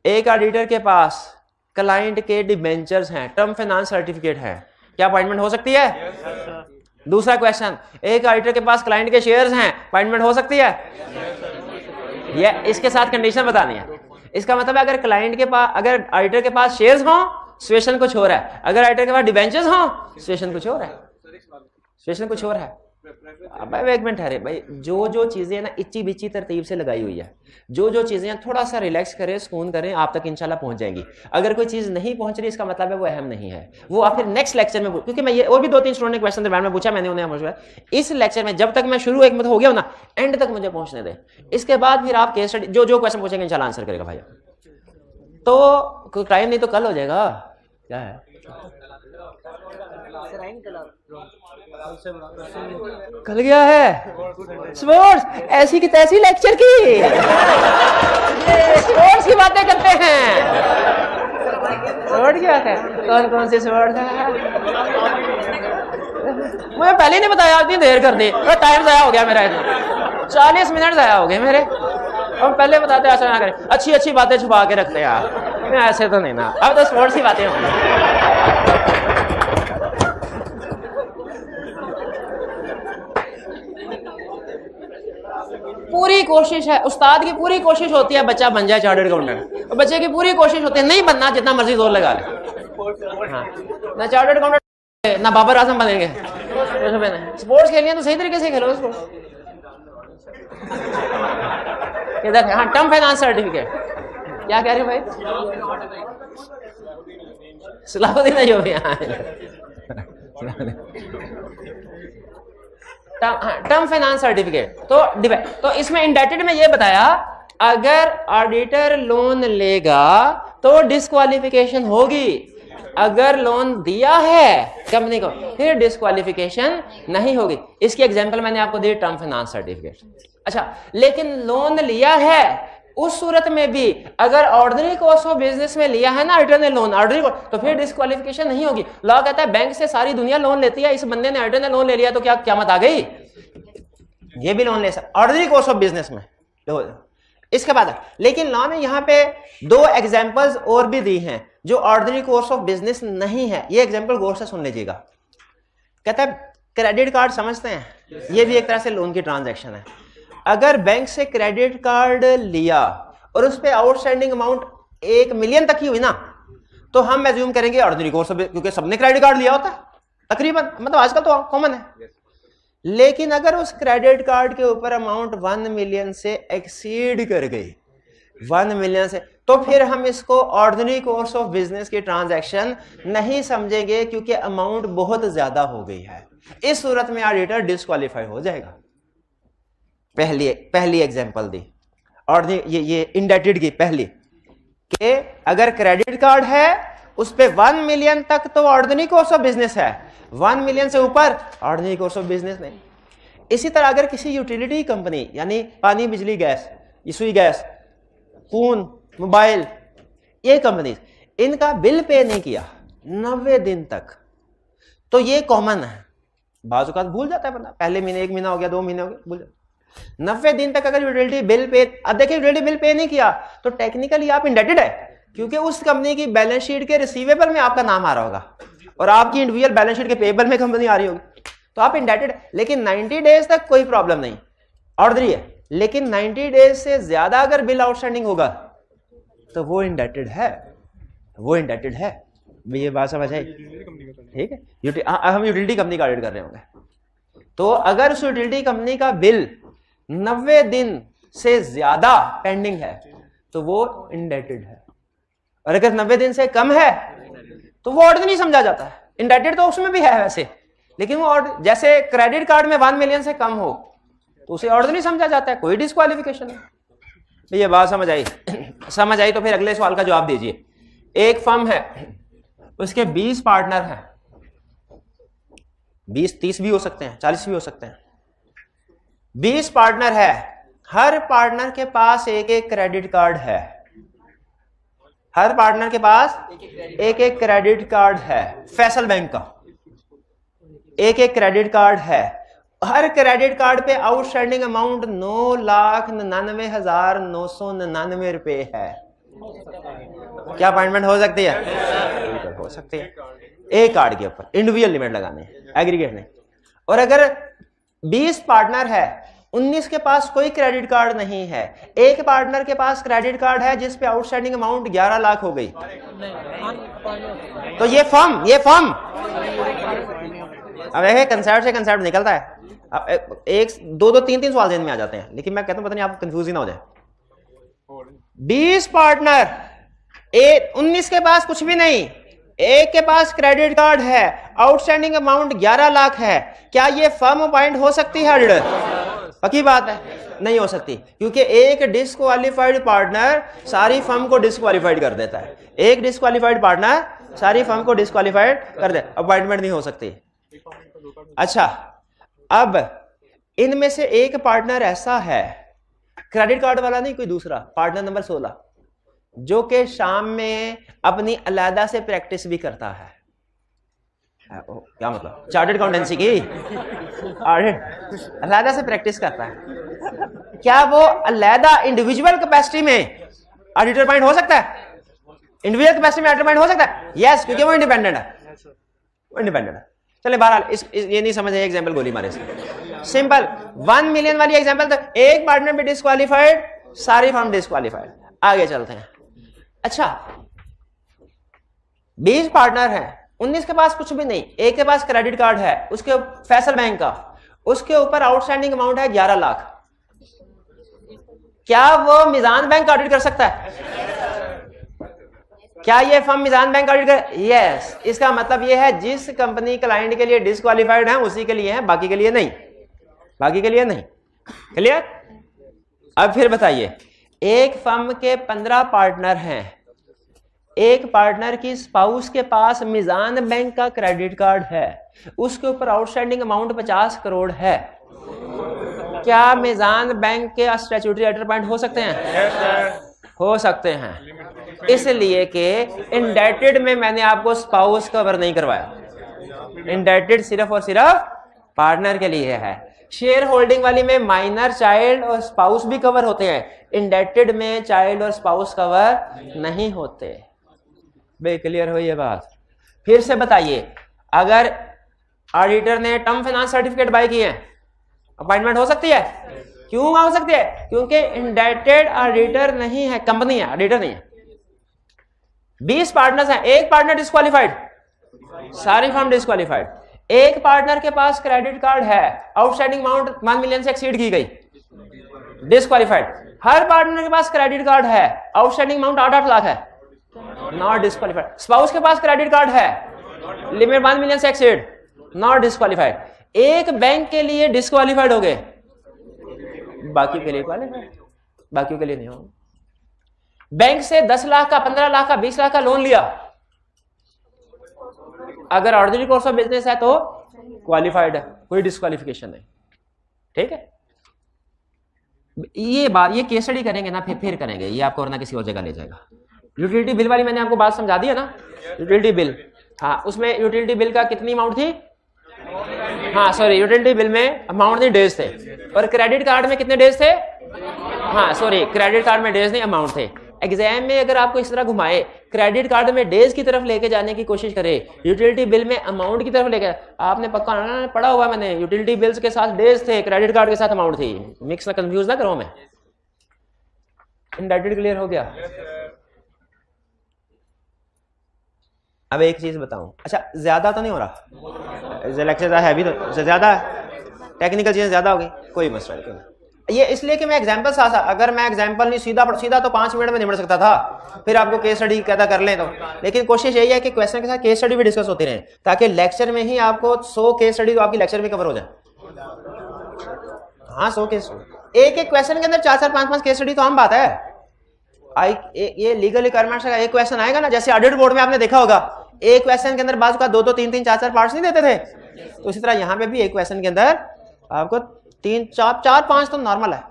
एक ऑडिटर के पास क्लाइंट के डिबेंचर्स हैं, टर्म फाइनेंस सर्टिफिकेट है, क्या अपॉइंटमेंट हो सकती है? दूसरा क्वेश्चन, एक ऑडिटर के पास क्लाइंट के शेयर्स हैं, अपॉइंटमेंट हो सकती है? ये इसके साथ कंडीशन बतानी है। इसका मतलब है अगर क्लाइंट के पास, अगर ऑडिटर के पास शेयर्स हों, सिचुएशन कुछ और है, अगर ऑडिटर के पास डिबेंचर्स हों, सिचुएशन कुछ और है, सिचुएशन कुछ और है। अब एक मिनट ठहरे भाई, जो जो चीजें ना इच्ची बिच्ची तरतीब से लगाई हुई है, जो जो चीजें थोड़ा सा रिलैक्स करें, सुकून करें, आप तक इंशाल्लाह पहुंच जाएंगी। अगर कोई चीज नहीं पहुंच रही, इसका मतलब है वो अहम नहीं है, वो आप फिर नेक्स्ट लेक्चर में, क्योंकि मैं ये और भी 2-3 स्टूडेंट ने क्वेश्चन दरम्यान में पूछा, मैंने उन्हें इस लेक्चर में जब तक मैं शुरू एक हो गया हूं ना, एंड तक मुझे पहुंचने दें। इसके बाद फिर आप केस स्टडी जो जो क्वेश्चन पूछेंगे इंशाल्लाह आंसर करेगा भाई। तो टाइम नहीं तो कल हो जाएगा, क्या है? कल गया है स्पोर्ट्स, ऐसी की तैसी लेक्चर की स्पोर्ट्स की बातें करते हैं। स्पोर्ट्स की बात है, कौन कौन से स्पोर्ट्स है? मुझे पहले नहीं बताया, इतनी देर कर दी, और टाइम ज़ाया हो गया मेरा, 40 मिनट ज़ाया हो गए मेरे, और पहले बताते ऐसा ना करें, अच्छी अच्छी बातें छुपा के रखते हैं आप, ऐसे तो नहीं ना। अब तो स्पोर्ट्स की बातें होंगी। पूरी कोशिश है, उस्ताद की पूरी कोशिश होती है बच्चा बन जाए चार्टर्ड अकाउंटेंट, और बच्चे की पूरी कोशिश होती है नहीं बनना, जितना मर्जी जोर लगा ले। हाँ, ना चार्टर्ड अकाउंटेंट ना बाबर आजम बनेंगे। स्पोर्ट्स खेलिए तो सही तरीके से खेलो उसको। इधर है, हाँ, टर्म फाइनेंस सर्टिफिकेट, क्या कह रहे हो भाई? सलाहुद्दीन अय्यूबी, हाँ, टर्म फाइनेंस सर्टिफिकेट। तो इसमें इंडेटेड में ये बताया, अगर ऑडिटर लोन लेगा तो डिस्क्वालिफिकेशन होगी, अगर लोन दिया है कंपनी को फिर डिस्क्वालिफिकेशन नहीं होगी। इसकी एग्जांपल मैंने आपको दी, टर्म फाइनेंस सर्टिफिकेट। अच्छा, लेकिन लोन लिया है उस सूरत में भी अगर ऑर्डिनरी कोर्स ऑफ बिजनेस में लिया है ना ऑडिटर ने लोन, ऑर्डिनरी तो फिर डिस्क्वालिफिकेशन नहीं होगी। लॉ कहता है बैंक से सारी दुनिया लोन लेती है, इस बंदे ने ऑडिटर ने लोन ले लिया तो क्या क़यामत आ गई? ये भी लोन ले सकता ऑर्डिनरी कोर्स ऑफ बिजनेस में। इसके बाद लेकिन लॉ ने यहाँ पे 2 एग्जांपल्स और भी दी हैं जो ऑर्डिनरी कोर्स ऑफ बिजनेस नहीं है। ये एग्जांपल गौर से सुन लीजिएगा। कहता है क्रेडिट कार्ड समझते हैं, ये भी एक तरह से लोन की ट्रांजैक्शन है। अगर बैंक से क्रेडिट कार्ड लिया और उस पे आउटस्टैंडिंग अमाउंट 1 मिलियन तक ही हुई ना, तो हम एज्यूम करेंगे ऑर्डिनरी कोर्स ऑफ, क्योंकि सबने क्रेडिट कार्ड लिया होता है तकरीबन, मतलब आजकल तो कॉमन है। लेकिन अगर उस क्रेडिट कार्ड के ऊपर अमाउंट 1 मिलियन से एक्सीड कर गई, 1 मिलियन से, तो फिर हम इसको ऑर्डिनरी कोर्स ऑफ बिजनेस की ट्रांजैक्शन नहीं समझेंगे, क्योंकि अमाउंट बहुत ज्यादा हो गई है। इस सूरत में ऑडिटर डिस्क्वालीफाई हो जाएगा। पहली एग्जांपल दी और ये इंडेटेड की पहली, कि अगर क्रेडिट कार्ड है उस पे 1 मिलियन तक तो ऑर्डिनरी कोर्स ऑफ बिजनेस है, 1 मिलियन से ऊपर ऑर्डिनरी कोर्स ऑफ बिजनेस नहीं। इसी तरह अगर किसी यूटिलिटी कंपनी यानी पानी, बिजली, गैस, सुई गैस, फोन, मोबाइल, ये कंपनी इनका बिल पे नहीं किया 90 दिन तक, तो ये कॉमन है। बाज़ औक़ात भूल जाता है बंदा, पहले महीने 1 महीना हो गया, 2 महीने हो गए, भूल जाता। 90 दिन तक अगर यूटिलिटी बिल पे, अब देखिए यूटिलिटी बिल पे नहीं किया तो टेक्निकली आप इंडेटेड है, क्योंकि उस कंपनी की बैलेंस शीट के रिसीवेबल में आपका नाम आ रहा होगा और आपकी इंडिविजुअल बैलेंस शीट के पेबल में कंपनी आ रही होगी, तो आप इंडेटेड। लेकिन 90 डेज तक कोई प्रॉब्लम नहीं, ऑर्डिनरी है। लेकिन 90 डेज से ज्यादा अगर बिल आउटस्टैंडिंग होगा तो वो इंडेटेड है, वो इंडेटेड है। ये बात समझ आई? ठीक है, हम यूटिलिटी कंपनी का ऑडिट कर रहे होंगे, तो अगर उस यूटिलिटी कंपनी का बिल 90 दिन से ज्यादा पेंडिंग है तो वो इंडेटेड है, और अगर 90 दिन से कम है तो वो ऑर्डिनरी समझा जाता है। इंडेटेड तो उसमें भी है वैसे, लेकिन वो जैसे क्रेडिट कार्ड में 1 मिलियन से कम हो तो उसे ऑर्डिनरी समझा जाता है, कोई डिस्क्वालिफिकेशन नहीं, तो ये बात समझ आई? समझ आई तो फिर अगले सवाल का जवाब दीजिए। एक फर्म है, उसके 20 पार्टनर हैं, 20 30 भी हो सकते हैं, 40 भी हो सकते हैं। 20 पार्टनर है, हर पार्टनर के पास एक एक क्रेडिट कार्ड है, हर पार्टनर के पास एक एक क्रेडिट कार्ड है। फैसल बैंक का एक एक क्रेडिट कार्ड है, हर क्रेडिट कार्ड पे आउटस्टैंडिंग अमाउंट 9,99,999 रुपए है। क्या अपॉइंटमेंट हो सकती है? हो सकती है, एक कार्ड के ऊपर इंडिविजुअल लिमिट लगाने, एग्रीगेट नहीं। और अगर 20 पार्टनर है, 19 के पास कोई क्रेडिट कार्ड नहीं है, एक पार्टनर के पास क्रेडिट कार्ड है जिस पे आउटस्टैंडिंग अमाउंट 11 लाख हो गई, तो ये फर्म अब कंसेप्ट से कंसेप्ट निकलता है। अब एक दो तीन सवाल ज़हन में आ जाते हैं, लेकिन मैं कहता हूं पता नहीं आप कंफ्यूज ही ना हो जाए। 20 पार्टनर, 19 के पास कुछ भी नहीं, एक के पास क्रेडिट कार्ड है, आउटस्टैंडिंग अमाउंट 11 लाख है, क्या ये फर्म अपॉइंट हो सकती है ऑडिटर? पक्की बात है, नहीं हो सकती, क्योंकि एक डिस्क्वालिफाइड पार्टनर सारी फर्म को डिस्क्वालिफाइड कर देता है। एक डिस्क्वालिफाइड पार्टनर सारी फर्म को डिस्क्वालिफाइड कर दे, अपॉइंटमेंट नहीं हो सकती। अच्छा, अब इनमें से एक पार्टनर ऐसा है, क्रेडिट कार्ड वाला नहीं, कोई दूसरा पार्टनर नंबर 16, जो कि शाम में अपनी अलहदा से प्रैक्टिस भी करता है। क्या मतलब? चार्टर्ड अकाउंटेंसी की अलहदा से प्रैक्टिस करता है। क्या वो अलहदा इंडिविजुअल कैपेसिटी में ऑडिटर पॉइंट हो सकता है? इंडिविजुअल कैपेसिटी में ऑडिटर पॉइंट हो सकता है? यस, क्योंकि वो इंडिपेंडेंट है, वो इंडिपेंडेंट है। चले बहरहाल ये नहीं समझे, एग्जाम्पल गोली मारे सिंपल 1 मिलियन वाली एग्जाम्पल, तो एक पार्टनर भी डिस्क्वालिफाइड, सारी फर्म डिस्क्वालिफाइड। आगे चलते हैं। अच्छा, 20 पार्टनर हैं, 19 के पास कुछ भी नहीं, एक के पास क्रेडिट कार्ड है, उसके फैसल बैंक का, उसके ऊपर आउटस्टैंडिंग अमाउंट है 11 लाख। क्या वो मिजान बैंक ऑडिट कर सकता है? क्या ये फर्म मिजान बैंक ऑडिट कर? यस। इसका मतलब ये है जिस कंपनी क्लाइंट के लिए डिस्क्वालिफाइड है उसी के लिए है, बाकी के लिए नहीं, बाकी के लिए नहीं। क्लियर? अब फिर बताइए, एक फर्म के 15 पार्टनर हैं, एक पार्टनर की स्पाउस के पास मिजान बैंक का क्रेडिट कार्ड है, उसके ऊपर आउटस्टैंडिंग अमाउंट 50 करोड़ है। क्या मिजान बैंक के स्टैट्यूटरी ऑडिटर पॉइंट हो सकते हैं? हो सकते हैं, इसलिए कि इंडेटेड में मैंने आपको स्पाउस कवर नहीं करवाया। इंडेटेड सिर्फ और सिर्फ पार्टनर के लिए है। शेयर होल्डिंग वाली में माइनर, चाइल्ड और स्पाउस भी कवर होते हैं, इंडेटेड में चाइल्ड और स्पाउस कवर नहीं होते। बे क्लियर हो ये बात? फिर से बताइए, अगर ऑडिटर ने टर्म फाइनेंस सर्टिफिकेट बाय किए हैं, अपॉइंटमेंट हो सकती है? क्यों हो सकती है? क्योंकि इंडेटेड ऑडिटर नहीं है, कंपनी है, ऑडिटर नहीं है। 20 पार्टनर्स हैं, एक पार्टनर डिस्क्वालिफाइड, सारी फर्म डिस्क्वालिफाइड। एक पार्टनर के पास क्रेडिट कार्ड है, आउटस्टैंडिंग अमाउंट 1 मिलियन से एक्सीड की गई, डिस्क्वालिफाइड। हर पार्टनर के पास क्रेडिट कार्ड है, आउटस्टैंडिंग अमाउंट 8 लाख है, नॉट डिस्क्वालिफाइड। स्पाउस के पास क्रेडिट कार्ड है, लिमिट 1 मिलियन से एक्सीड, नॉट डिस्क्वालिफाइड। एक बैंक के लिए डिस्क्वालिफाइड हो गए, बाकी के लिए क्वालिफाइड, बाकी के लिए नहीं हो। बैंक से 10 लाख का, 15 लाख का, 20 लाख का लोन लिया, अगर ऑर्डिनरी कोर्स ऑफ बिजनेस है तो क्वालिफाइड है, कोई डिस्क्वालिफिकेशन नहीं। ठीक है, ये बात, ये केस स्टडी करेंगे ना, फिर करेंगे, ये आपको और ना किसी और जगह ले जाएगा। यूटिलिटी बिल वाली मैंने आपको बात समझा दी है ना, यूटिलिटी बिल। हाँ, उसमें यूटिलिटी बिल का कितनी अमाउंट थी? हाँ सॉरी, यूटिलिटी बिल में अमाउंट नहीं, डेज थे। और क्रेडिट कार्ड में कितने डेज थे? हाँ सॉरी, क्रेडिट कार्ड में डेज नहीं, अमाउंट थे। एग्जाम में अगर आपको इस तरह घुमाए, क्रेडिट कार्ड में डेज की तरफ लेके जाने की कोशिश करे, यूटिलिटी बिल में अमाउंट की तरफ लेके, आपने पक्का पढ़ा हुआ, मैंने यूटिलिटी बिल्स के साथ डेज थे, क्रेडिट कार्ड के साथ अमाउंट थी, मिक्स ना, कंफ्यूज ना करो। मैं इंडेटेड क्लियर हो गया? अब एक चीज बताऊं, अच्छा ज्यादा तो नहीं हो रहा लेक्चर है भी, तो ज्यादा टेक्निकल चीजें ज्यादा हो गई, कोई मसला नहीं। ये इसलिए कि मैं एग्जांपल साथ, अगर मैं एग्जांपल नहीं सीधा तो 5 मिनट में निपट सकता था, फिर आपको केस स्टडी कहता कर लें तो। लेकिन कोशिश यही है कि क्वेश्चन के साथ केस स्टडी भी डिस्कस होती रहे, ताकि लेक्चर में ही आपको 100 केस स्टडी तो आपकी लेक्चर में कवर हो जाए। हाँ 100 केस, एक एक क्वेश्चन के अंदर 4-4 5-5 केस स्टडी तो आम बात है। ये लीगल रिक्वायरमेंट्स का एक क्वेश्चन आएगा ना, जैसे ऑडिट बोर्ड में आपने देखा होगा एक क्वेश्चन के अंदर बाजू का 2-2 3-3 4-4 पार्ट्स नहीं देते थे, तो इसी तरह यहां पे भी एक क्वेश्चन के अंदर आपको 3-4-5 तो नॉर्मल है,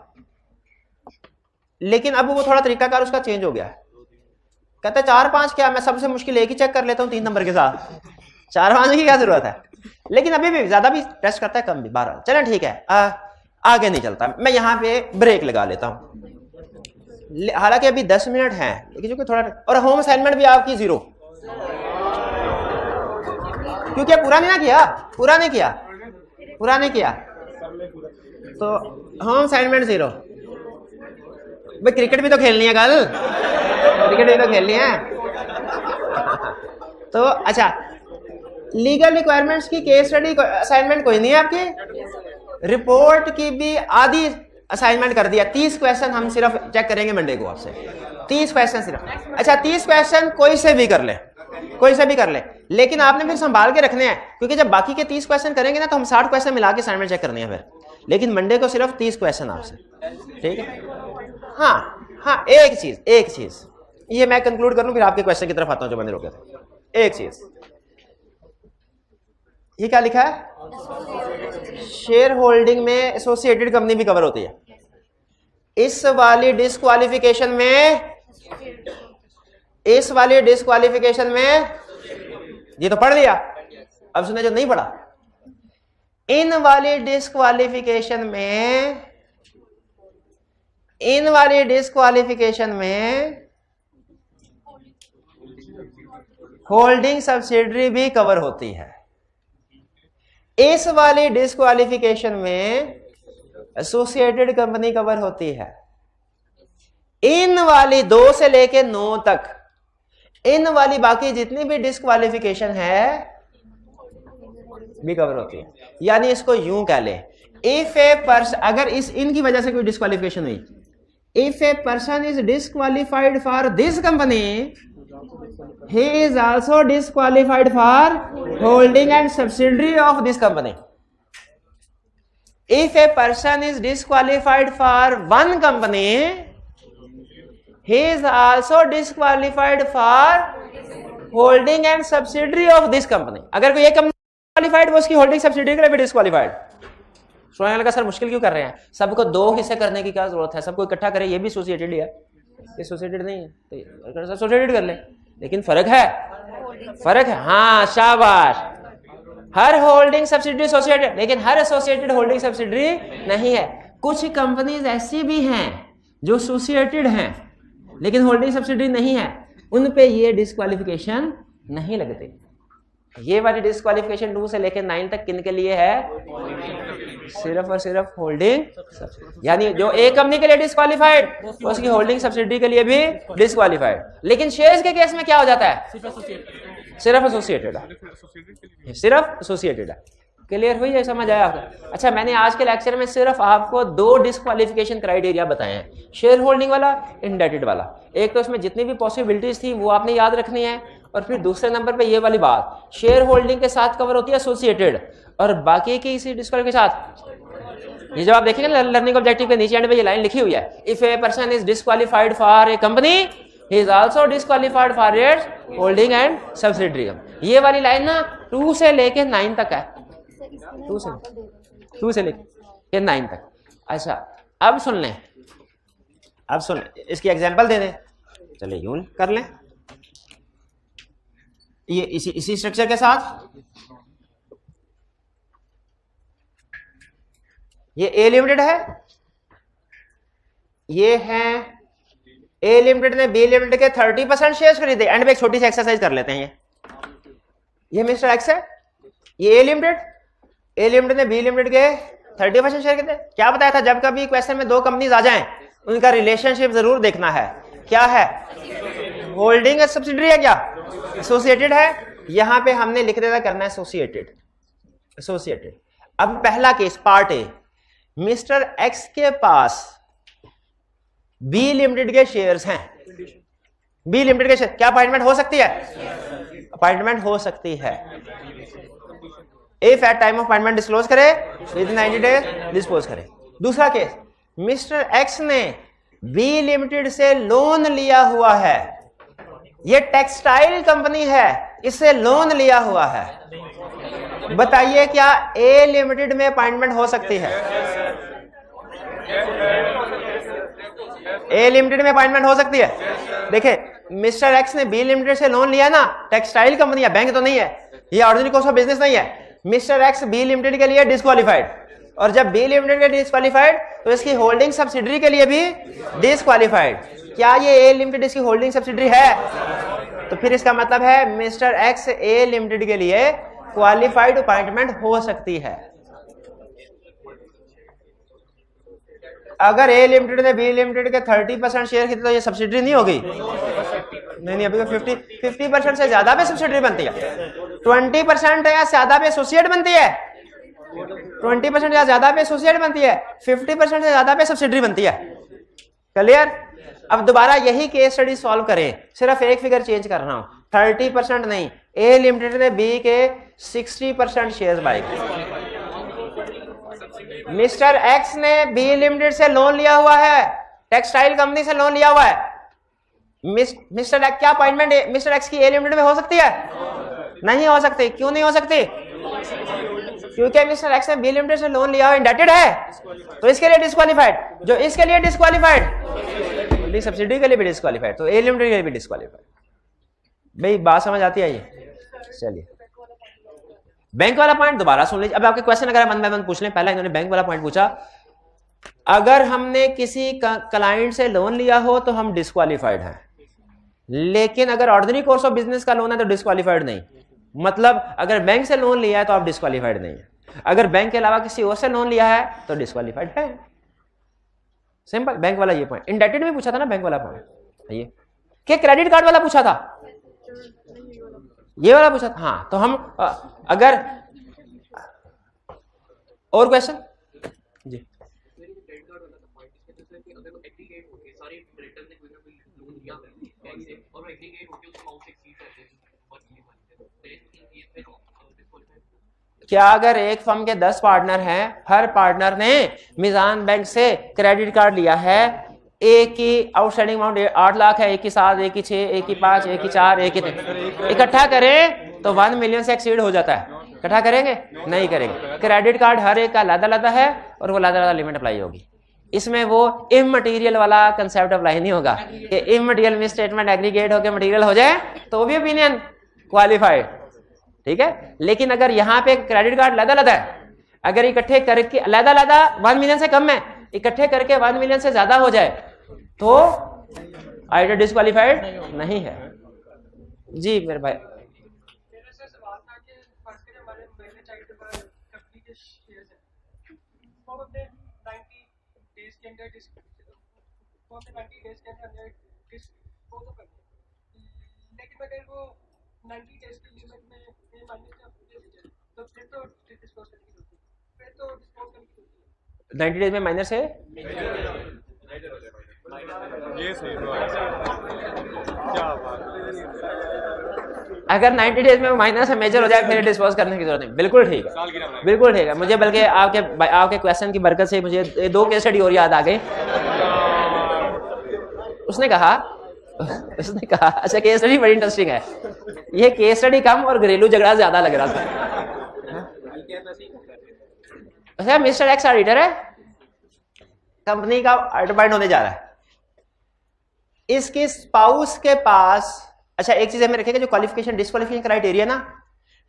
लेकिन अब वो थोड़ा तरीकाकार उसका चेंज हो गया है। कहते 4-5 क्या, मैं सबसे मुश्किल एक ही चेक कर लेता हूँ 3 नंबर के साथ, 4-5 की क्या जरूरत है। लेकिन अभी भी ज्यादा भी टेस्ट करता है, कम भी 12। चलें ठीक है, आगे नहीं चलता, मैं यहाँ पे ब्रेक लगा लेता हूँ। हालांकि अभी 10 मिनट हैं, लेकिन क्योंकि थोड़ा, और होम असाइनमेंट भी आपकी 0, क्योंकि पूरा नहीं ना किया, पूरा नहीं किया तो होम असाइनमेंट 0। भाई क्रिकेट भी तो खेलनी है कल, क्रिकेट भी तो खेलनी है। तो अच्छा, लीगल रिक्वायरमेंट्स की केस स्टडी असाइनमेंट कोई नहीं है आपकी, रिपोर्ट की भी आधी असाइनमेंट कर दिया। 30 क्वेश्चन हम सिर्फ चेक करेंगे मंडे को आपसे, 30 क्वेश्चन सिर्फ। अच्छा 30 क्वेश्चन कोई से भी कर ले, लेकिन आपने फिर संभाल के रखने हैं, क्योंकि जब बाकी के 30 क्वेश्चन करेंगे ना तो हम 60 क्वेश्चन मिला के असाइनमेंट चेक करने हैं फिर, लेकिन मंडे को सिर्फ 30 क्वेश्चन आपसे, ठीक है। हाँ एक चीज ये मैं कंक्लूड कर लूं, फिर आपके क्वेश्चन की तरफ आता हूं जो मैंने रोके थे। एक चीज, ये क्या लिखा है, शेयर होल्डिंग में एसोसिएटेड कंपनी भी कवर होती है। इस वाली डिस्क्वालिफिकेशन में ये तो पढ़ लिया, अब सुने जो नहीं पढ़ा, इन वाली डिस्क्वालिफिकेशन में होल्डिंग सब्सिडरी भी कवर होती है। इस वाली डिस्क्वालिफिकेशन में एसोसिएटेड कंपनी कवर होती है। इन वाली 2 से लेके 9 तक, इन वाली बाकी जितनी भी डिस्क्वालिफिकेशन है भी कवर होती है। यानी इसको यूं कह ले, इफ ए पर्सन, अगर इनकी वजह से कोई डिस्क्वालिफिकेशन हुई, if a person is disqualified for this company, he is also disqualified for holding and subsidiary of this company. If a person is disqualified for one company, he is also disqualified for holding and subsidiary of this company. अगर कोई एक कंपनी डिस्क्वालिफाइड, वो उसकी होल्डिंग सब्सिडियरी के लिए भी डिस्क्वालिफाइड। सोचने लगा सर मुश्किल क्यों कर रहे हैं, सबको 2 हिस्से करने की क्या जरूरत है, सबको इकट्ठा करें, ये भी एसोसिएटेड ही है, ये एसोसिएटेड नहीं है तो एसोसिएटेड कर ले। लेकिन फर्क है, हाँ शाबाश, हर होल्डिंग सब्सिडरी एसोसिएटेड, लेकिन हर एसोसिएटेड होल्डिंग सब्सिडरी नहीं है। कुछ कंपनीज ऐसी भी हैं जो एसोसिएटेड हैं लेकिन होल्डिंग सब्सिडरी नहीं है, उन पे ये डिस्क्वालिफिकेशन नहीं लगते। ये वाली डिस्क्वालिफिकेशन 2 से लेकर 9 तक किन के लिए है, सिर्फ और सिर्फ होल्डिंग, यानी जो एक कंपनी के लिए डिस्क्वालिफाइड, उसकी होल्डिंग सब्सिडी के लिए भी डिस्क्वालिफाइड। लेकिन शेयर्स के केस में क्या हो जाता है, सिर्फ एसोसिएटेड है। क्लियर हुई है, समझ आया आपको? अच्छा, मैंने आज के लेक्चर में सिर्फ आपको 2 डिस्क्वालिफिकेशन क्राइटेरिया बताए हैं, शेयर होल्डिंग वाला, इंडेटेड वाला। एक तो उसमें जितनी भी पॉसिबिलिटीज थी वो आपने याद रखनी है, और फिर दूसरे नंबर पे ये वाली बात, शेयर होल्डिंग के साथ कवर होती है एसोसिएटेड, और बाकी की इसी डिस्क्वालिफाइड के साथ। ये जब आप देखेंगे लर्निंग ऑब्जेक्टिव के नीचे एंड पे ये लाइन लिखी हुई है, if a person is disqualified for a company, he is also disqualified for its holding and subsidiary. ये वाली लाइन ना 2 से लेके 9 तक है, 2 से लेके 9 तक। अच्छा अब सुन लें, इसकी एग्जांपल दे दें, चलिए यूं कर लें, ये इसी स्ट्रक्चर के साथ, ये ए लिमिटेड है, ये है ए लिमिटेड ने बी लिमिटेड के 30% शेयर्स खरीदे। एंड में एक छोटी सी एक्सरसाइज कर लेते हैं, ये मिस्टर एक्स है, ये ए लिमिटेड ने बी लिमिटेड के 30% शेयर खरीदे। क्या बताया था, जब कभी क्वेश्चन में 2 कंपनीज आ जाएं उनका रिलेशनशिप जरूर देखना है। क्या है, होल्डिंग है, सब्सिडरी है, क्या एसोसिएटेड है। यहां पे हमने लिख देना करना है एसोसिएटेड। अब पहला case part A, mister x के पास बी लिमिटेड के शेयर्स हैं, बी लिमिटेड के शेयर, क्या अपॉइंटमेंट हो सकती है, अपॉइंटमेंट हो सकती है। If at time of appointment disclose करे, विद इन 90 डेज डिस्पोज करे। दूसरा केस, मिस्टर एक्स ने बी लिमिटेड से लोन लिया हुआ है, ये टेक्सटाइल कंपनी है, इससे लोन लिया हुआ है, बताइए क्या ए लिमिटेड में अपॉइंटमेंट हो सकती है? ए लिमिटेड में अपॉइंटमेंट हो सकती है? देखिए मिस्टर एक्स ने बी लिमिटेड से लोन लिया ना, टेक्सटाइल कंपनी है, बैंक तो नहीं है, ये ऑर्डिनरी कोर्स ऑफ बिजनेस नहीं है। मिस्टर एक्स बी लिमिटेड के लिए डिस्क्वालीफाइड, और जब बी लिमिटेड के डिस्क्वालीफाइड तो इसकी होल्डिंग सब्सिडरी के लिए भी डिस्क्वालीफाइड। क्या ये ए लिमिटेड इसकी होल्डिंग सब्सिडरी है? तो फिर इसका मतलब है मिस्टर एक्स ए लिमिटेड के लिए क्वालिफाइड अपॉइंटमेंट हो सकती है। अगर ए लिमिटेड ने बी लिमिटेड के 30% शेयर खरीदे तो ये सब्सिडरी नहीं होगी? नहीं, अभी 50% से ज्यादा पे सब्सिडरी बनती है, 20% या ज्यादा पे एसोसिएट बनती है, 20% या ज्यादा पे एसोसिएट बनती है, 50% से ज्यादा पे सब्सिडरी बनती है। क्लियर? अब दोबारा यही केस स्टडी सॉल्व करें, सिर्फ एक फिगर चेंज कर रहा हूं, 30% नहीं, ए लिमिटेड ने बी के 60% शेयर्स बाय किए। मिस्टर एक्स ने बी लिमिटेड से लोन लिया हुआ है, टेक्सटाइल कंपनी से लोन लिया हुआ है। मिस्टर एक्स क्या अपॉइंटमेंट मिस्टर एक्स की ए लिमिटेड में हो सकती है? नहीं हो सकती। क्यों नहीं हो सकती? क्योंकि मिस्टर एक्स ने बी लिमिटेड से लोन लिया हुआ, इंडेटेड है, तो इसके लिए डिस्क्वालीफाइड। जो इसके लिए डिस्क्वालीफाइड, सब्सिडी के लिए भी डिस्क्वालीफाइड, तो ए लिमिटेड के लिए भी डिस्क्वालीफाइड। भाई बात समझ आती है? ये चलिए बैंक वाला पॉइंट दोबारा सुन लीजिए। अब आपके क्वेश्चन अगर मन में पूछ लें, पहला इन्होंने बैंक वाला पॉइंट पूछा, अगर हमने किसी क्लाइंट से लोन लिया हो तो हम डिस्क्वालीफाइड हैं, लेकिन अगर ऑर्डिनरी कोर्स ऑफ बिजनेस का लोन है तो डिस्क्वालीफाइड नहीं। मतलब अगर बैंक से लोन लिया है तो आप डिस्क्वालीफाइड नहीं है, अगर बैंक के अलावा किसी और से लोन लिया है तो डिस्क्वालीफाइड है। सिंपल बैंक वाला ये पॉइंट। इंडेटेड में पूछा था ना बैंक वाला पॉइंट, ये क्या क्रेडिट कार्ड वाला पूछा था, ये वाला पूछा था। हाँ, तो हम अगर और क्वेश्चन जी, क्या अगर एक फर्म के 10 पार्टनर हैं, हर पार्टनर ने मिजान बैंक से क्रेडिट कार्ड लिया है, एक की आउटस्टैंडिंग अमाउंट 8 लाख है, एक की 7, एक की 6, एक की 5, एक की 4, एक की 3, इकट्ठा करें तो 1 मिलियन से एक्सीड हो जाता है। इकट्ठा करेंगे? नहीं करेंगे। क्रेडिट कार्ड हर एक का अलग-अलग है और वो अलग-अलग लिमिट अप्लाई होगी। इसमें वो इमटेरियल वाला कंसेप्ट अप्लाई नहीं होगा कि इमटेरियल मिस स्टेटमेंट एग्रीगेट होकर मटेरियल हो जाए तो भी ओपिनियन क्वालिफाइड, ठीक है। लेकिन अगर यहाँ पे क्रेडिट कार्ड अलग-अलग है, अगर इकट्ठे करके अलग-अलग 1 मिलियन से कम है, इकट्ठे करके 1 मिलियन से ज्यादा हो जाए तो आइडर डिस्क्वालीफाइड नहीं है। जी मेरे भाई, अगर वो 90 डेज की लिमिट में माइनस तो फिर तो डिस्पोज करनी होती है, फिर तो डिस्पोज करनी होती है। 90 डेज में माइनस है, ये सही क्या बात। अगर 90 डेज में माइनस है, मेजर हो जाए, फिर डिस्पोज करने की जरूरत नहीं। बिल्कुल ठीक है, बिल्कुल ठीक है। मुझे बल्कि आपके क्वेश्चन की बरकत से मुझे 2 केस स्टडी और याद आ गई। उसने कहा अच्छा केस स्टडी बड़ी इंटरेस्टिंग है, ये केस स्टडी कम और घरेलू झगड़ा ज्यादा लग रहा था। अच्छा मिस्टर एक्स ऑडिटर है, कंपनी का ऑडिटर पॉइंट होने जा रहा है, इसके स्पाउस के पास, अच्छा एक चीज हमें रखेगा, जो क्वालिफिकेशन डिस्क्वालिफिकेशन क्राइटेरिया ना,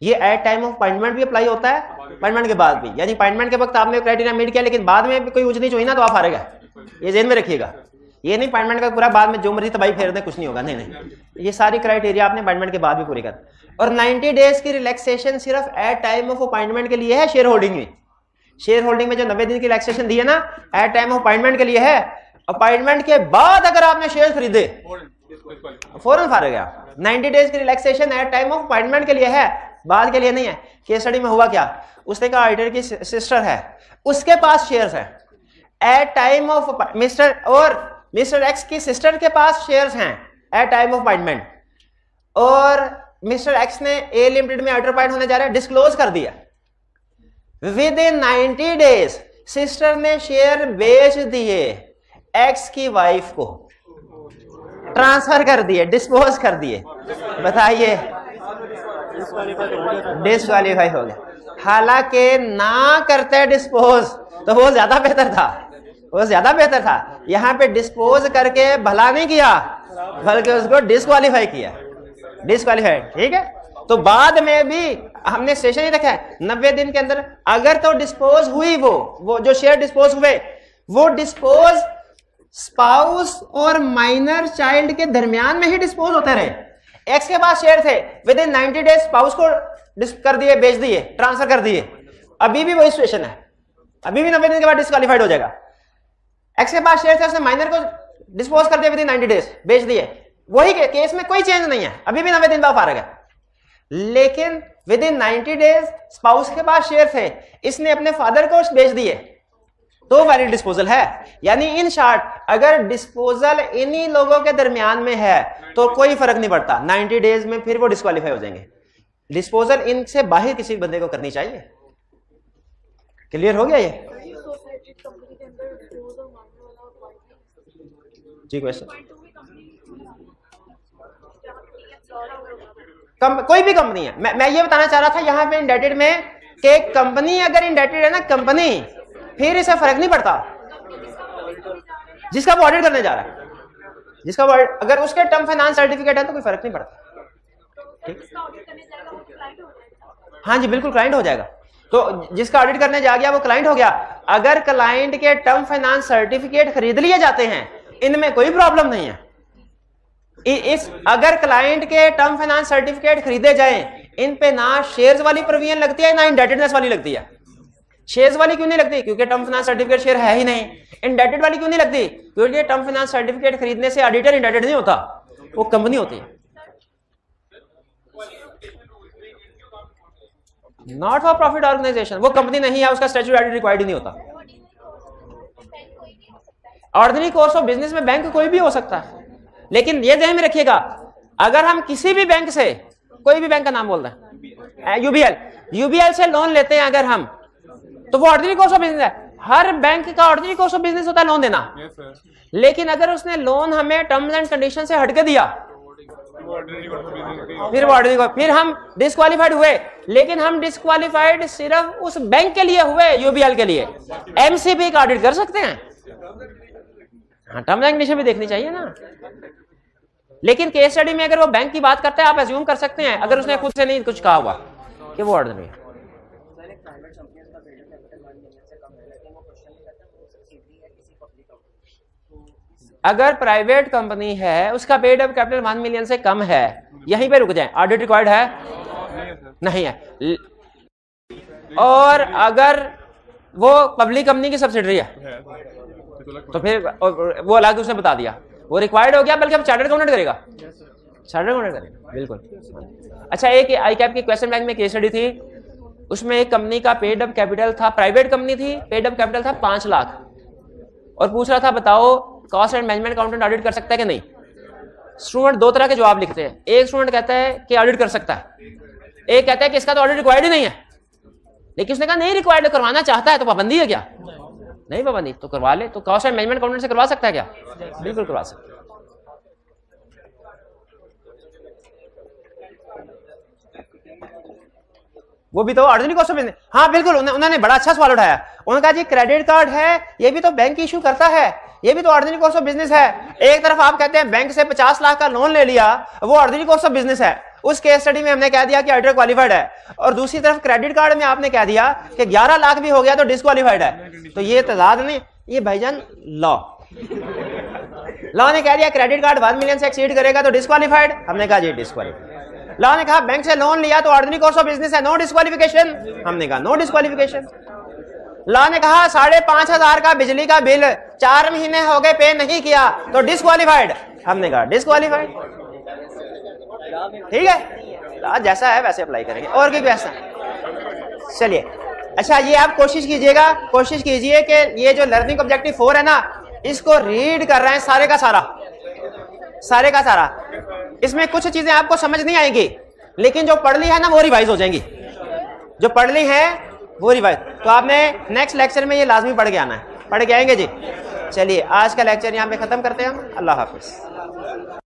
ये एट टाइम ऑफ अपॉइंटमेंट भी अप्लाई होता है, अपॉइंटमेंट के बाद भी। यानी अपॉइंटमेंट के वक्त आपने क्राइटेरिया मीट किया लेकिन बाद में कोई ऊंच नीच हुई ना तो आप हारेगा, ये ध्यान में रखिएगा। ये नहीं अपॉइंटमेंट का पूरा बाद में जो मर्जी तबाही फेर दे कुछ नहीं होगा, नहीं, ये सारी क्राइटेरिया आपने अपॉइंटमेंट के बाद भी पूरी कर। और 90 डेज की रिलैक्सेशन सिर्फ एट टाइम ऑफ अपॉइंटमेंट के लिए है। शेयर होल्डिंग में, शेयर होल्डिंग में जो 90 दिन की रिलैक्सेशन दी है ना, एट टाइम ऑफ अपॉइंटमेंट के लिए है। अपॉइंटमेंट के बाद अगर आपने शेयर खरीदे फौरन फार गया। 90 डेज की relaxation at time of appointment के लिए है, बाद के लिए नहीं है। केस स्टडी में हुआ क्या, उसने कहा ऑडिटर की सिस्टर है, उसके पास शेयर्स है at time of mister X की सिस्टर के पास शेयर्स हैं एट टाइम ऑफ अपॉइंटमेंट, और मिस्टर एक्स ने ए लिमिटेड में ऑडिटर अपॉइंट होने जा रहे हैं, डिस्क्लोज कर दिया। विद इन 90 डेज सिस्टर ने शेयर बेच दिए, एक्स की वाइफ को ट्रांसफर कर दिए, डिस्पोज कर दिए, बताइए डिस्क्वालीफाई हो गया। हालांकि ना करते डिस्पोज तो वो ज्यादा बेहतर था, वो ज्यादा बेहतर था। यहां पे डिस्पोज करके भला नहीं किया बल्कि उसको डिस्क्वालीफाई किया, डिस्क्वालीफाइड। ठीक है, तो बाद में भी हमने सेशन ही रखा है 90 दिन के अंदर अगर तो डिस्पोज हुई वो जो शेयर डिस्पोज हुए वो डिस्पोज स्पाउस और माइनर चाइल्ड के दरमियान में ही डिस्पोज होते रहे। एक्स के पास शेयर थे, विद इन 90 डेज स्पाउस को कर दिए, बेच दिए, ट्रांसफर कर दिए, अभी भी वही सिचुएशन है, अभी भी 90 दिन के बाद डिस्क्वालीफाइड हो जाएगा। एक्स के पास शेयर थे, उसने माइनर को डिस्पोज कर दिया विद इन 90 डेज, बेच दिए, वही केस में कोई चेंज नहीं है, अभी भी 90 दिन बाद फारग है। लेकिन विद इन 90 डेज स्पाउस के पास शेयर थे, इसने अपने फादर को बेच दिए, तो वैलिड डिस्पोजल है। यानी इन शॉर्ट अगर डिस्पोजल इन्हीं लोगों के दरमियान में है तो कोई फर्क नहीं पड़ता, 90 डेज में फिर वो डिस्क्वालीफाई हो जाएंगे। डिस्पोजल इनसे बाहर किसी बंदे को करनी चाहिए। क्लियर हो गया ये जी क्वेश्चन? कोई भी कंपनी है, मैं ये बताना चाह रहा था यहाँ पे इंडेटेड में कि कंपनी अगर इंडेटेड है ना कंपनी, फिर इसे फर्क नहीं पड़ता जिसका वो ऑडिट करने जा रहा है, जिसका वो अगर उसके टर्म फाइनेंस सर्टिफिकेट है तो कोई फर्क नहीं पड़ता। ठीक, हाँ जी बिल्कुल क्लाइंट हो जाएगा। तो जिसका ऑडिट करने जा गया वो क्लाइंट हो गया। अगर क्लाइंट के टर्म फाइनेंस सर्टिफिकेट खरीद लिए जाते हैं इनमें कोई प्रॉब्लम नहीं है। अगर क्लाइंट के टर्म फाइनेंस सर्टिफिकेट खरीदे जाएं, इन पे ना शेयर्स वाली प्रोविजन लगती है ना इंडेटेडनेस वाली लगती है। शेयर्स वाली क्यों नहीं लगती? क्योंकि टर्म फाइनेंस सर्टिफिकेट शेयर है ही नहीं। इंडेटेड वाली क्यों नहीं लगती? क्योंकि टर्म फाइनेंस सर्टिफिकेट खरीदने से ऑडिटर इंडेटेड नहीं होता, वो कंपनी होती है। नॉट फॉर प्रॉफिट ऑर्गेनाइजेशन, वो कंपनी नहीं है, उसका स्टैट्यूटरी ऑडिट रिक्वायर्ड ही नहीं होता। ऑर्डिनरी कोर्स ऑफ बिजनेस में बैंक कोई भी हो सकता है, लेकिन ये ध्यान में रखिएगा अगर हम किसी भी बैंक से, कोई भी बैंक का नाम बोल रहे हैं, यूबीएल से लोन लेते हैं अगर हम, तो वो ऑर्डिनरी कोर्स ऑफ बिजनेस है। हर बैंक का ऑर्डिनरी कोर्स ऑफ बिजनेस होता है लोन देना। लेकिन अगर उसने लोन हमें टर्म्स एंड कंडीशन से हटके दिया फिर वो ऑर्डिनरी, फिर हम डिस्क्वालीफाइड हुए। लेकिन हम डिस्क्वालीफाइड सिर्फ उस बैंक के लिए हुए, यूबीएल के लिए। एमसीबी का ऑडिट कर सकते हैं, हाँ टर्म्स एंड कंडीशन भी देखनी चाहिए ना। लेकिन केस स्टडी में अगर वो बैंक की बात करता है आप एज्यूम कर सकते हैं अगर उसने खुद से नहीं कुछ कहा हुआ कि वो ऑर्डिनरी है। अगर प्राइवेट कंपनी है उसका पेड अप कैपिटल 1 मिलियन से कम है, यहीं पे रुक जाएं, ऑडिट रिक्वायर्ड है? नहीं है। और अगर वो पब्लिक कंपनी की सब्सिडरी है तो फिर वो अलग उसने बता दिया, वो रिक्वायर्ड हो गया, बल्कि अब चार्टर्ड अकाउंटेंट करेगा, चार्टर्ड अकाउंटेंट करेगा बिल्कुल। अच्छा, एक आईकैप की क्वेश्चन बैंक में केस स्टडी थी, उसमें एक कंपनी का पेड अप कैपिटल था, प्राइवेट कंपनी थी, पेड अप कैपिटल था 5 लाख, और पूछ रहा था बताओ cost and management accountant audit कर सकता है कि नहीं। स्टूडेंट 2 तरह के जवाब लिखते हैं, एक स्टूडेंट कहता है कि ऑडिट कर सकता है, एक कहता है कि इसका तो ऑडिट रिक्वायर्ड ही नहीं है। लेकिन उसने कहा नहीं रिक्वायर्ड, करवाना चाहता है तो पाबंदी है क्या? नहीं पाबंदी, तो करवा ले। तो कॉस्ट एंड मैनेजमेंट अकाउंटेंट से करवा सकता है क्या? बिल्कुल करवा सकता है। वो भी तो ऑर्डिनरी कॉस्ट ऑफ बिजनेस, हाँ बिल्कुल। उन्होंने बड़ा अच्छा सवाल उठाया। उन्होंने कहा जी क्रेडिट कार्ड है, ये भी तो बैंक इशू करता है, ये भी तो ऑर्डिनरी कॉस्ट ऑफ बिजनेस है। एक तरफ आप कहते हैं बैंक से 50 लाख का लोन ले लिया, वो ऑर्डिनरी कॉस्ट ऑफ बिजनेस है, उस केस स्टडी में हमने कह दिया कि ऑडिटर क्वालिफाइड है, और दूसरी तरफ क्रेडिट कार्ड में आपने कह दिया कि 11 लाख भी हो गया तो डिस्क्वालिफाइड है। तो ये तजाद नहीं, ये भाईजान लॉ ने कह दिया क्रेडिट कार्ड 1 मिलियन से एक्सीड करेगा तो डिस्क्वालिफाइड, हमने कहा जी डिस्क्वालिफाइड। लॉ ने कहा बैंक से लोन लिया तो ऑर्डिनरी कॉस्ट ऑफ बिजनेस है, नो डिस्क्वालिफिकेशन, हमने कहा नो डिस्क्वालिफिकेशन। लॉ ने कहा 5,500 का बिजली का बिल 4 महीने हो गए पे नहीं किया तो डिस्क्वालिफाइड, हमने कहा डिस्क्वालिफाइड। ठीक है, लॉ जैसा है वैसे अप्लाई करेंगे, और भी वैसा। चलिए, अच्छा ये आप कोशिश कीजिएगा, कोशिश कीजिए कि ये जो लर्निंग ऑब्जेक्टिव 4 है ना, इसको रीड कर रहे हैं सारे का सारा, सारे का सारा। इसमें कुछ चीजें आपको समझ नहीं आएंगी, लेकिन जो पढ़ ली है ना वो रिवाइज हो जाएंगी। जो पढ़ ली है वो रिवाइज। तो आपने नेक्स्ट लेक्चर में ये लाजमी पढ़ के आना है, पढ़ के आएंगे जी। चलिए आज का लेक्चर यहाँ पे ख़त्म करते हैं हम। अल्लाह हाफिज़।